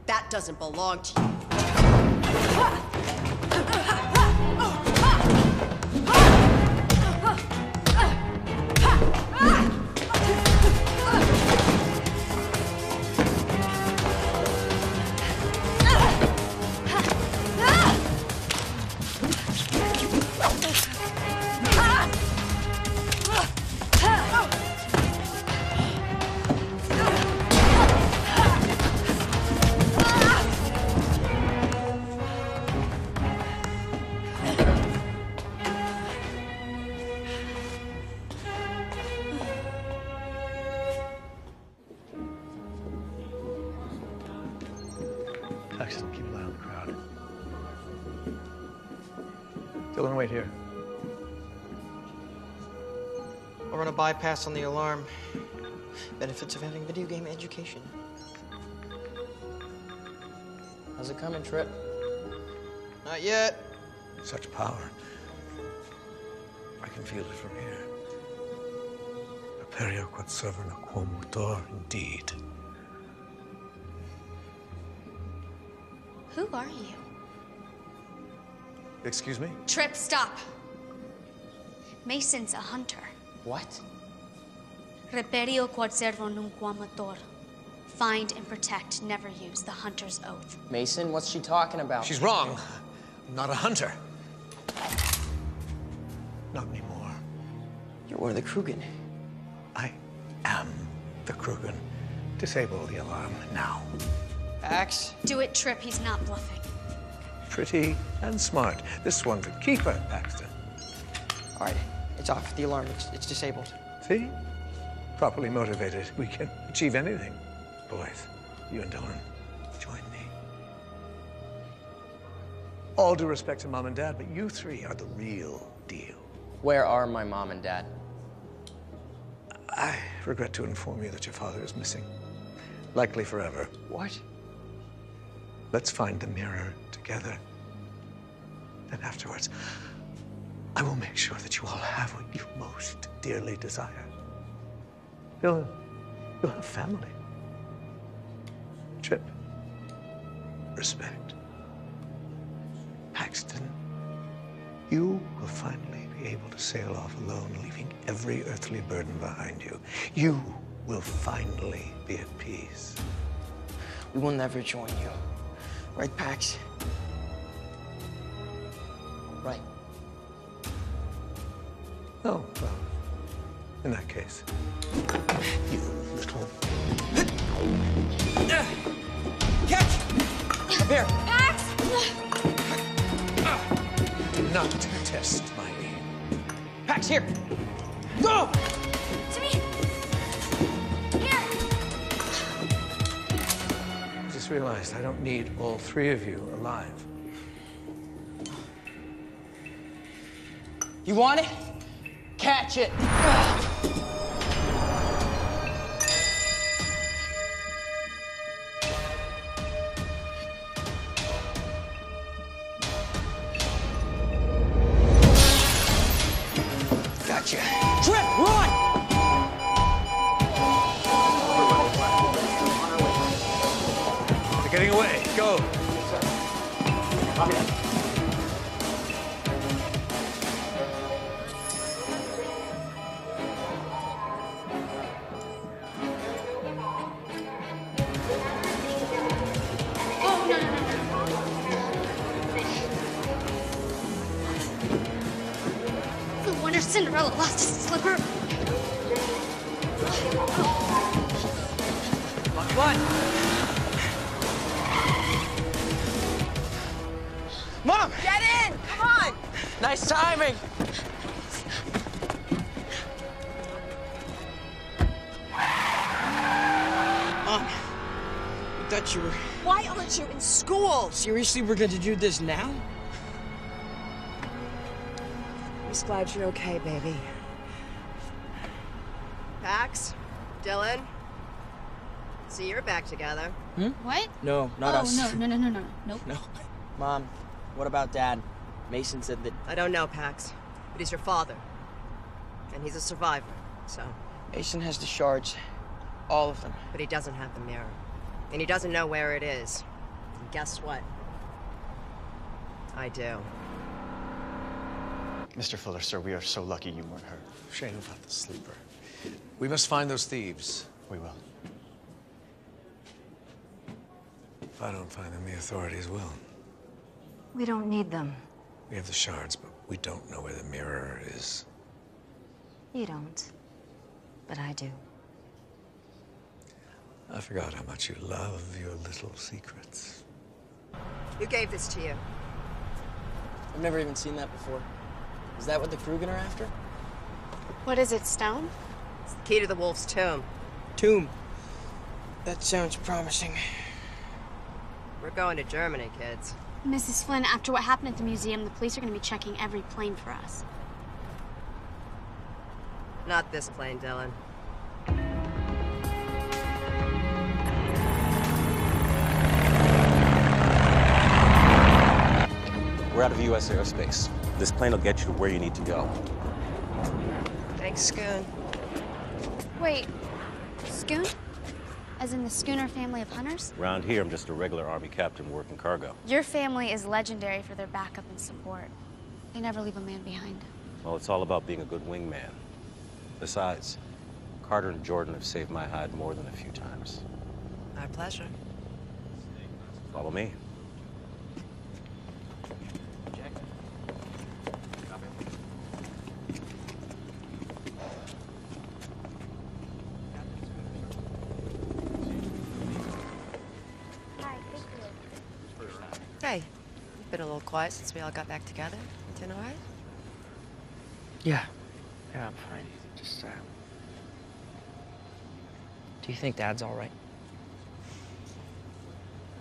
That doesn't belong to you. Dylan, wait here. I'll run a bypass on the alarm. Benefits of having video game education. How's it coming, Trip? Not yet. Such power. I can feel it from here. Aperio quod servant quo motor, indeed. Who are you? Excuse me? Trip, stop. Mason's a hunter. What? Reperio quod servo nunquam amator. Find and protect, never use the hunter's oath. Mason, what's she talking about? She's wrong. I'm not a hunter. Not anymore. You're one of the Krugen. I am the Krugen. Disable the alarm now. Axe? Do it, Trip. He's not bluffing. Pretty and smart. This one's a keeper, Paxton. All right, it's off. The alarm, it's disabled. See? Properly motivated, we can achieve anything. Boys, you and Dylan, join me. All due respect to Mom and Dad, but you three are the real deal. Where are my mom and dad? I regret to inform you that your father is missing. Likely forever. What? Let's find the mirror together. Then afterwards, I will make sure that you all have what you most dearly desire. Dylan, you'll have family. Trip, respect. Paxton, you will finally be able to sail off alone, leaving every earthly burden behind you. You will finally be at peace. We will never join you. Right, Pax? Right. Oh, well, in that case, you little... Catch! Up here. Pax! Do not test my aim. Pax, here. Go! To me! Here! I just realized I don't need all three of you alive. You want it? Catch it! Gotcha. Trip, run! They're getting away. Go. Oh, no. No wonder Cinderella lost a slipper. Come on. Mom! Get in! Come on! Nice timing! Mom, I thought you were... Why aren't you in school? Seriously, we're going to do this now? I'm just glad you're okay, baby. Pax, Dylan, see, you're back together. What? No, not us. No. Nope. No. Mom, what about Dad? Mason said that... I don't know, Pax, but he's your father. And he's a survivor, so... Mason has the shards. All of them. But he doesn't have the mirror. And he doesn't know where it is. And guess what? I do. Mr. Fuller, sir, we are so lucky you weren't hurt. Shame about the sleeper. We must find those thieves. We will. If I don't find them, the authorities will. We don't need them. We have the shards, but we don't know where the mirror is. You don't. But I do. I forgot how much you love your little secrets. Who gave this to you? I've never even seen that before. Is that what the Krugen are after? What is it, stone? It's the key to the wolf's tomb. Tomb. That sounds promising. We're going to Germany, kids. Mrs. Flynn, after what happened at the museum, the police are going to be checking every plane for us. Not this plane, Dylan. We're out of U.S. airspace. This plane will get you to where you need to go. Thanks, Scoon. Wait, Scoon? As in the Schooner family of hunters? Around here, I'm just a regular Army captain working cargo. Your family is legendary for their backup and support. They never leave a man behind. Well, it's all about being a good wingman. Besides, Carter and Jordan have saved my hide more than a few times. Our pleasure. Follow me. Hey, you've been a little quiet since we all got back together. Doing all right? Yeah, I'm fine. Just, do you think Dad's all right?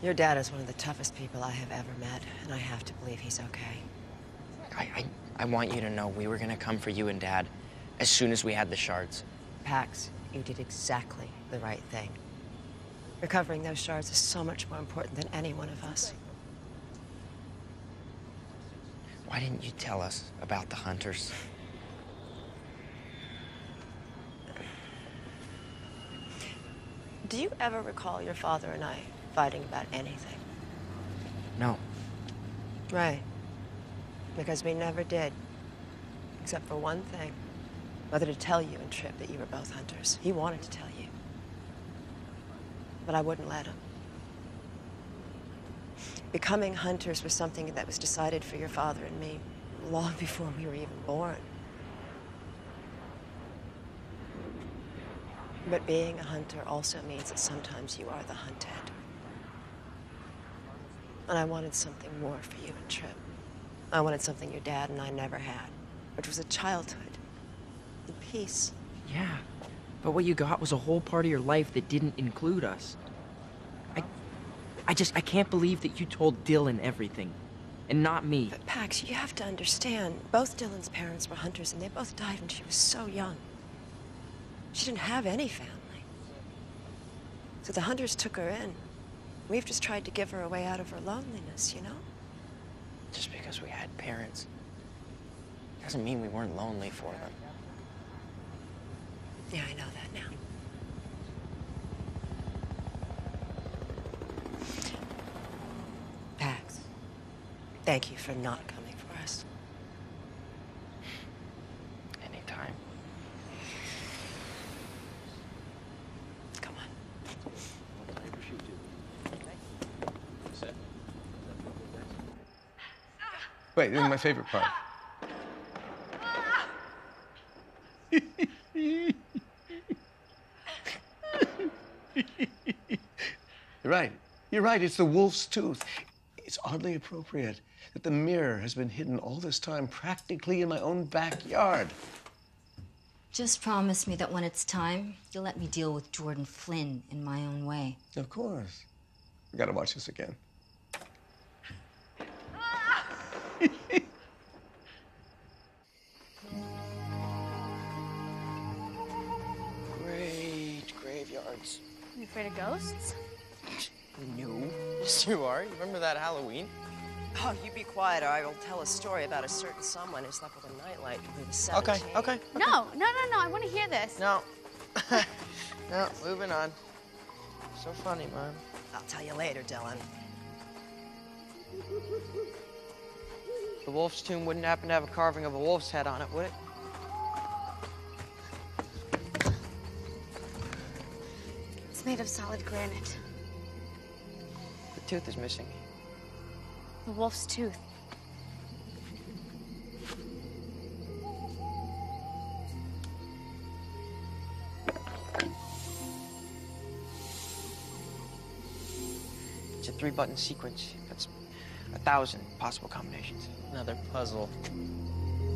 Your dad is one of the toughest people I have ever met, and I have to believe he's okay. I want you to know we were gonna come for you and Dad as soon as we had the shards. Pax, you did exactly the right thing. Recovering those shards is so much more important than any one of us. Why didn't you tell us about the hunters? Do you ever recall your father and I fighting about anything? No. Right. Because we never did. Except for one thing. Whether to tell you and Tripp that you were both hunters. He wanted to tell you. But I wouldn't let him. Becoming hunters was something that was decided for your father and me long before we were even born. But being a hunter also means that sometimes you are the hunted. And I wanted something more for you and Tripp. I wanted something your dad and I never had, which was a childhood and peace. Yeah, but what you got was a whole part of your life that didn't include us. I can't believe that you told Dylan everything, and not me. But Pax, you have to understand, both Dylan's parents were hunters, and they both died when she was so young. She didn't have any family. So the hunters took her in. We've just tried to give her a way out of her loneliness, you know? Just because we had parents doesn't mean we weren't lonely for them. Yeah, I know that now. Pax, thank you for not coming for us. Anytime. Come on. Wait, this is my favorite part. You're right. You're right. It's the wolf's tooth. It's oddly appropriate that the mirror has been hidden all this time practically in my own backyard. Just promise me that when it's time, you'll let me deal with Jordan Flynn in my own way. Of course. We gotta watch this again. Great graveyards. You afraid of ghosts? No. Yes, you are. You remember that Halloween? Oh, you be quiet, or I will tell a story about a certain someone who slept with a nightlight when he was 17. Okay. No, I want to hear this. No. No, moving on. So funny, Mom. I'll tell you later, Dylan. The wolf's tomb wouldn't happen to have a carving of a wolf's head on it, would it? It's made of solid granite. The tooth is missing. The wolf's tooth. It's a 3-button sequence. That's 1,000 possible combinations. Another puzzle.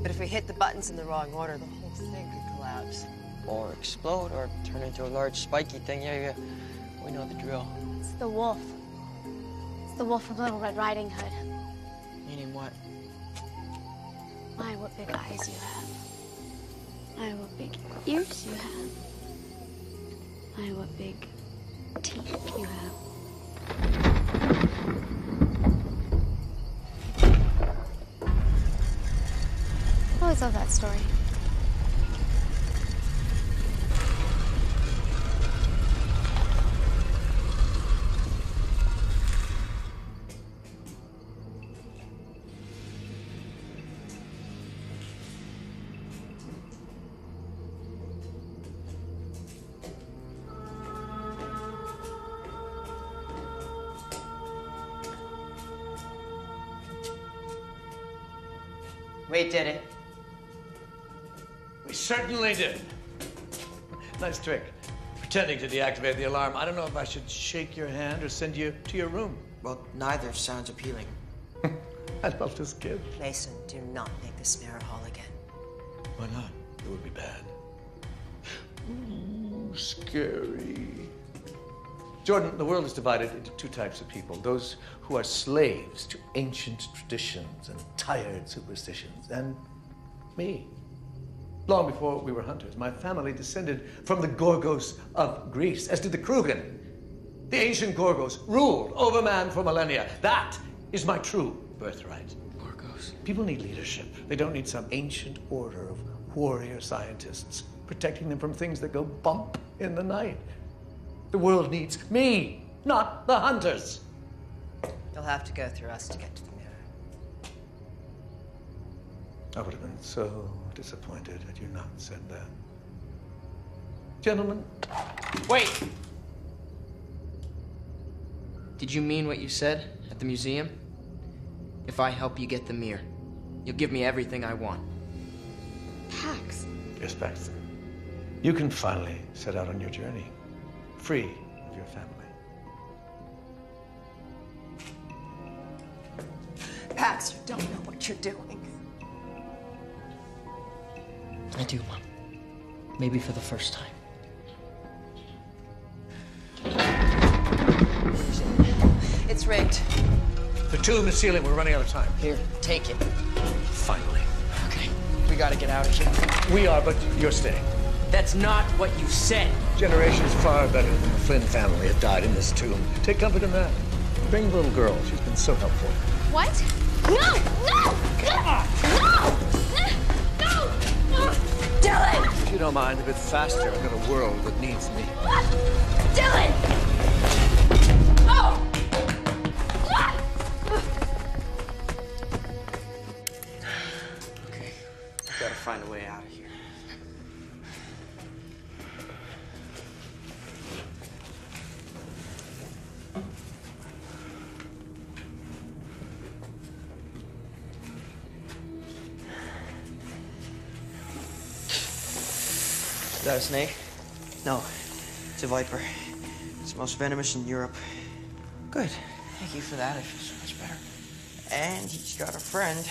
But if we hit the buttons in the wrong order, the whole thing could collapse. Or explode, or turn into a large spiky thing. Yeah. We know the drill. It's the wolf. It's the wolf from Little Red Riding Hood. Meaning what? My, what big eyes you have. My, what big ears you have. My, what big teeth you have. I always love that story. We did it. We certainly did. Nice trick. Pretending to deactivate the alarm. I don't know if I should shake your hand or send you to your room. Well, neither sounds appealing. I love this kid. Mason, do not make this mirror hall again. Why not? It would be bad. Ooh, scary. Jordan, the world is divided into two types of people. Those who are slaves to ancient traditions and tired superstitions. And me. Long before we were hunters, my family descended from the Gorgos of Greece, as did the Krugen. The ancient Gorgos ruled over man for millennia. That is my true birthright. Gorgos. People need leadership. They don't need some ancient order of warrior scientists protecting them from things that go bump in the night. The world needs me, not the hunters. You'll have to go through us to get to the mirror. I would have been so disappointed had you not said that. Gentlemen. Wait! Did you mean what you said at the museum? If I help you get the mirror, you'll give me everything I want. Pax. Yes, Paxton. You can finally set out on your journey, free of your family. Pax, you don't know what you're doing. I do, Mom. Maybe for the first time. It's rigged. The two in the ceiling, we're running out of time. Here, take it. Finally. Okay, we gotta get out of here. We are, but you're staying. That's not what you said. Generations far better than the Flynn family have died in this tomb. Take comfort in that. Bring the little girl. She's been so helpful. What? No! No! Come on! No! No! Dylan! If you don't mind a bit faster, I've got a world that needs me. Dylan! Oh! Okay, gotta find a way out of here. Is that a snake? No, it's a viper. It's the most venomous in Europe. Good. Thank you for that. I feel so much better. And he's got a friend.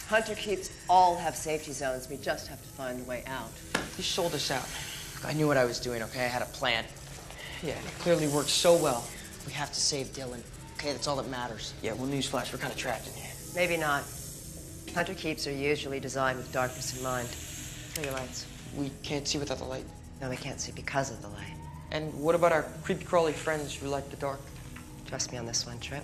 Hunter Keeps all have safety zones. We just have to find a way out. He sold us out. I knew what I was doing, okay? I had a plan. Yeah, and it clearly worked so well. We have to save Dylan. Okay, that's all that matters. Yeah, well, newsflash, we're kind of trapped in here. Maybe not. Hunter Keeps are usually designed with darkness in mind. Kill your lights. We can't see without the light. No, we can't see because of the light. And what about our creepy crawly friends who like the dark? Trust me on this one, Trip.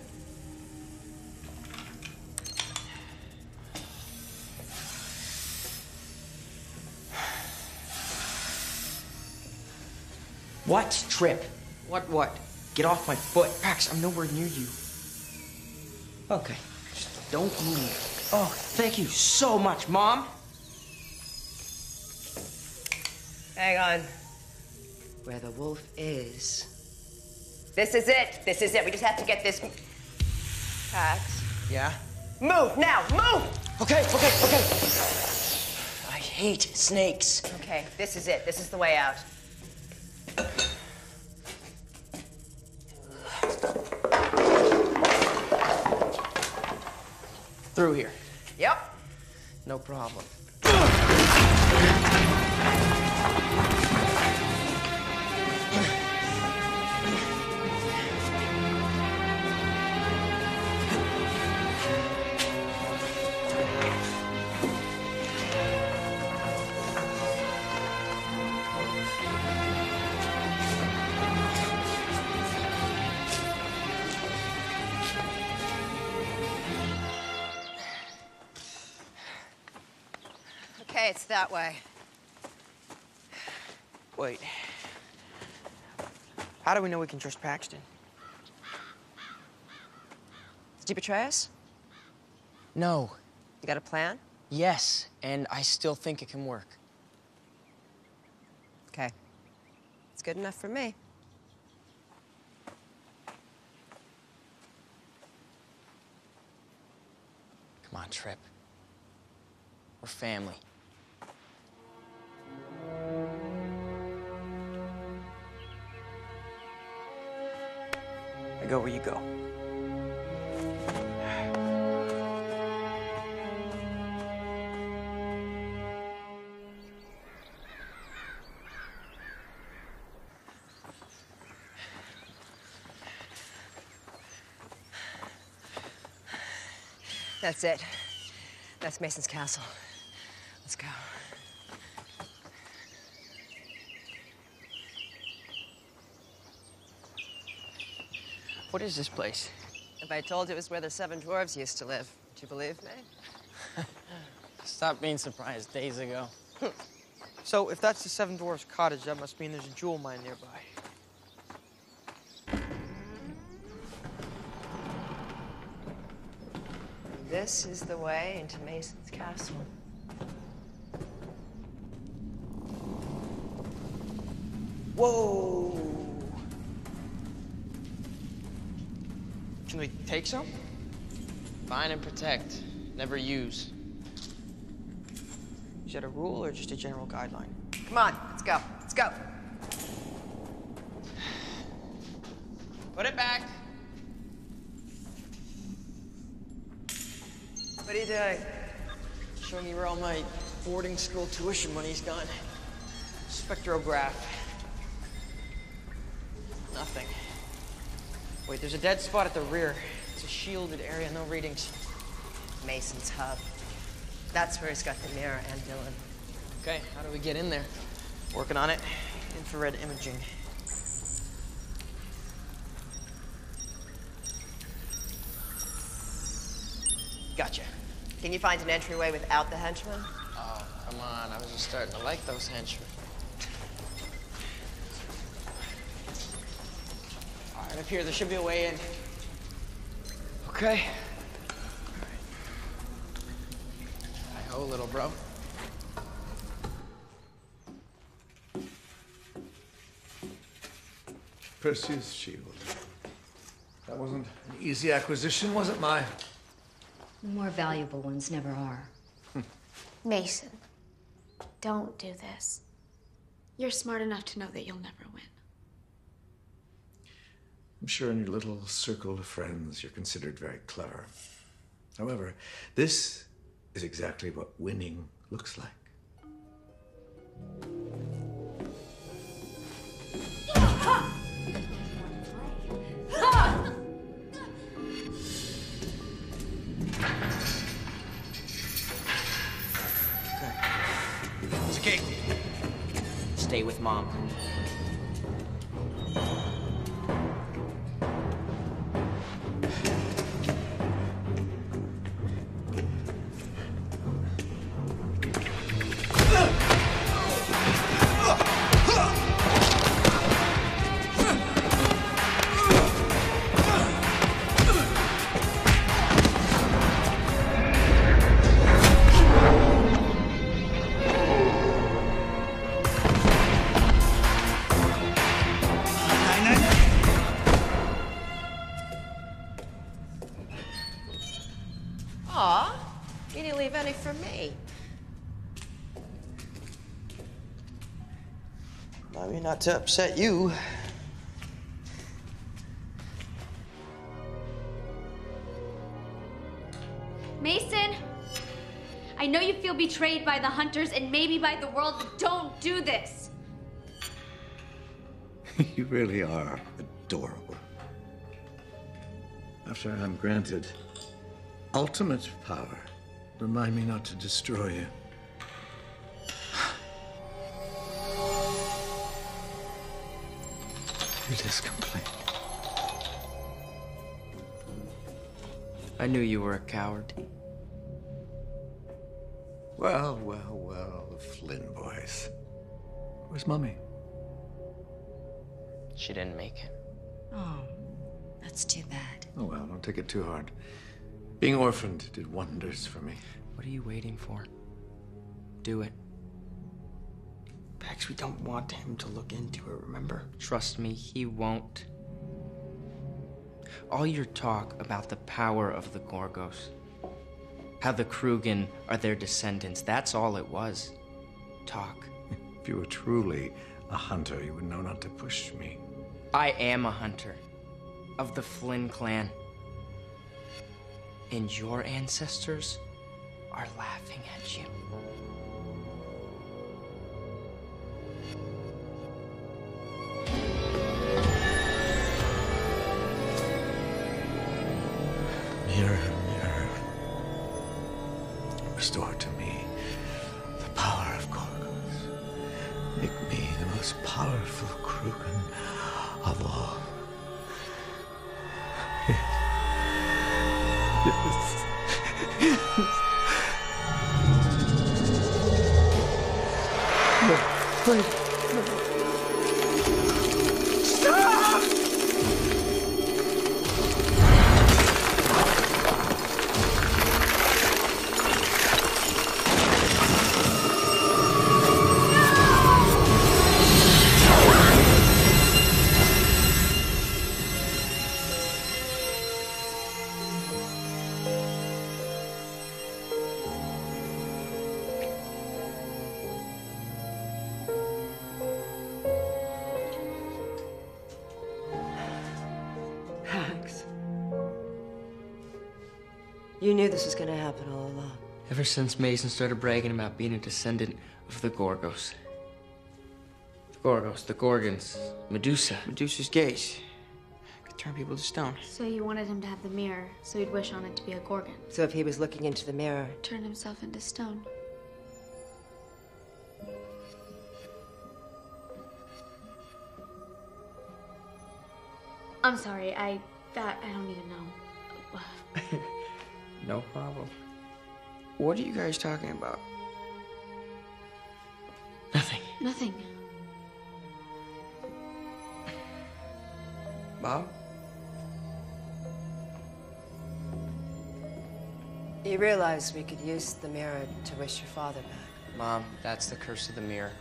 What? Trip. What? Get off my foot. Pax, I'm nowhere near you. Okay. Just don't move. Oh, thank you so much, Mom. Hang on. Where the wolf is. This is it. This is it. We just have to get this. Pax. Yeah? Move now. Move. Okay. I hate snakes. Okay, this is it. This is the way out. Through here. Yep. No problem. Okay, it's that way. Wait. How do we know we can trust Paxton? Did you betray us? No. You got a plan? Yes, and I still think it can work. Okay. It's good enough for me. Come on, Trip. We're family. I go where you go. That's it. That's Mason's castle. Let's go. What is this place? If I told you it was where the 7 dwarves used to live, would you believe me? Stopped being surprised days ago. So, if that's the 7 dwarves' cottage, that must mean there's a jewel mine nearby. This is the way into Mason's castle. Whoa! Can we take some? Find and protect. Never use. Is that a rule or just a general guideline? Come on, let's go. Let's go. Put it back. What are you doing? Showing you where all my boarding school tuition money's gone. Spectrograph. Nothing. Wait, there's a dead spot at the rear. It's a shielded area, no readings. Mason's hub. That's where he's got the mirror and Dylan. Okay, how do we get in there? Working on it. Infrared imaging. Gotcha. Can you find an entryway without the henchman? Oh, come on. I was just starting to like those henchmen. All right, up here, there should be a way in. Okay. Hi-ho, little bro. Perseus' shield. That wasn't an easy acquisition, was it, Mai? The more valuable ones never are. Mason, don't do this. You're smart enough to know that you'll never win. I'm sure in your little circle of friends you're considered very clever. However, this is exactly what winning looks like. It's okay. Stay with Mom. Aw, you didn't leave any for me. I mean, not to upset you. Mason, I know you feel betrayed by the hunters and maybe by the world, but don't do this. You really are adorable. After I'm granted ultimate power, remind me not to destroy you. It is complete. I knew you were a coward. Well, well, well, the Flynn boys. Where's Mummy? She didn't make it. Oh, that's too bad. Oh, well, don't take it too hard. Being orphaned did wonders for me. What are you waiting for? Do it. Pax, we don't want him to look into it, remember? Trust me, he won't. All your talk about the power of the Gorgos, how the Krugen are their descendants, that's all it was. Talk. If you were truly a hunter, you would know not to push me. I am a hunter of the Flynn clan. And your ancestors are laughing at you. Mirror, mirror, restore to me the power of Gorgos. Make me the most powerful Krugen of all. Yes. No, please. No. Stop! You knew this was gonna happen all along. Ever since Mason started bragging about being a descendant of the Gorgos. The Gorgos, the Gorgons, Medusa. Medusa's gaze could turn people to stone. So you wanted him to have the mirror, so he'd wish on it to be a Gorgon. So if he was looking into the mirror... Turn himself into stone. I'm sorry, I don't even know. No problem. What are you guys talking about? Nothing. Mom? You realize we could use the mirror to wish your father back. Mom, that's the curse of the mirror.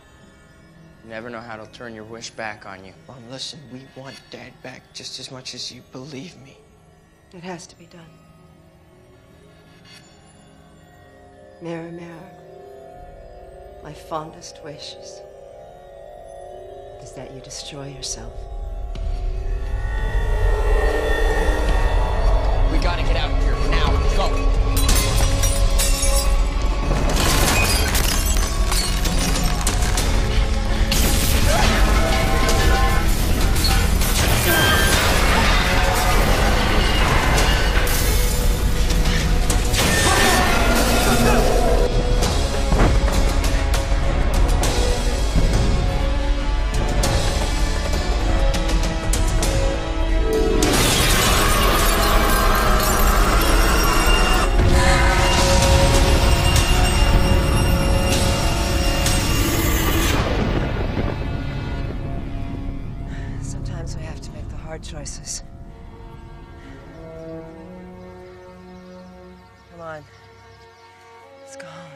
You never know how it'll turn your wish back on you. Mom, listen, we want Dad back just as much as you believe me. It has to be done. Mirror, mirror, my fondest wish is that you destroy yourself. We gotta get out of here now. Go. Sometimes we have to make the hard choices. Come on. Let's go home.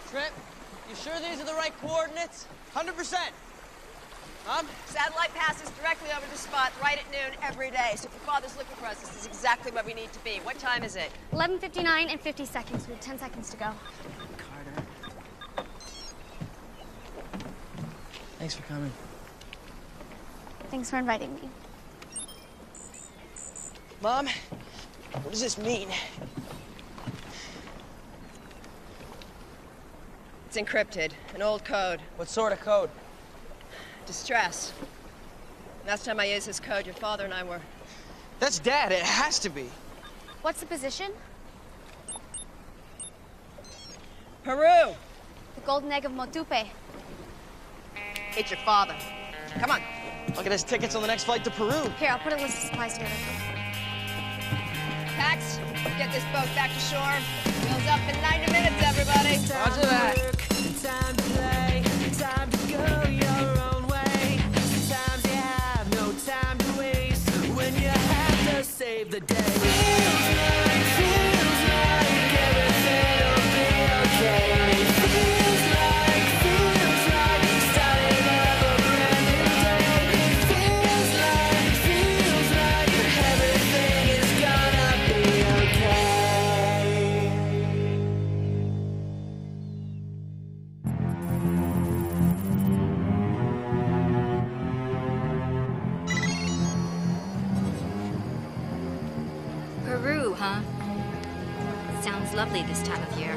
Trip, you sure these are the right coordinates? 100%. Satellite passes directly over the spot right at noon every day. So if your father's looking for us, this is exactly where we need to be. What time is it? 11:59 and 50 seconds. We have 10 seconds to go. Thanks for coming. Thanks for inviting me. Mom, what does this mean? It's It's encrypted. An old code. What sort of code? Distress. Last time I used this code, your father and I were... That's Dad. It has to be. What's the position? Peru! The golden egg of Motupe. It's your father. Come on. Look at his tickets on the next flight to Peru. Here, I'll put a list of supplies together. Pax, get this boat back to shore. Wheels up in 90 minutes, everybody. Roger that. Time to play, time to go your own way. Sometimes you have no time to waste when you have to save the day. Feels like everything will be okay. Feels like starting up a brand new day. Feels like everything is gonna be okay. Peru, huh? Sounds lovely this time of year.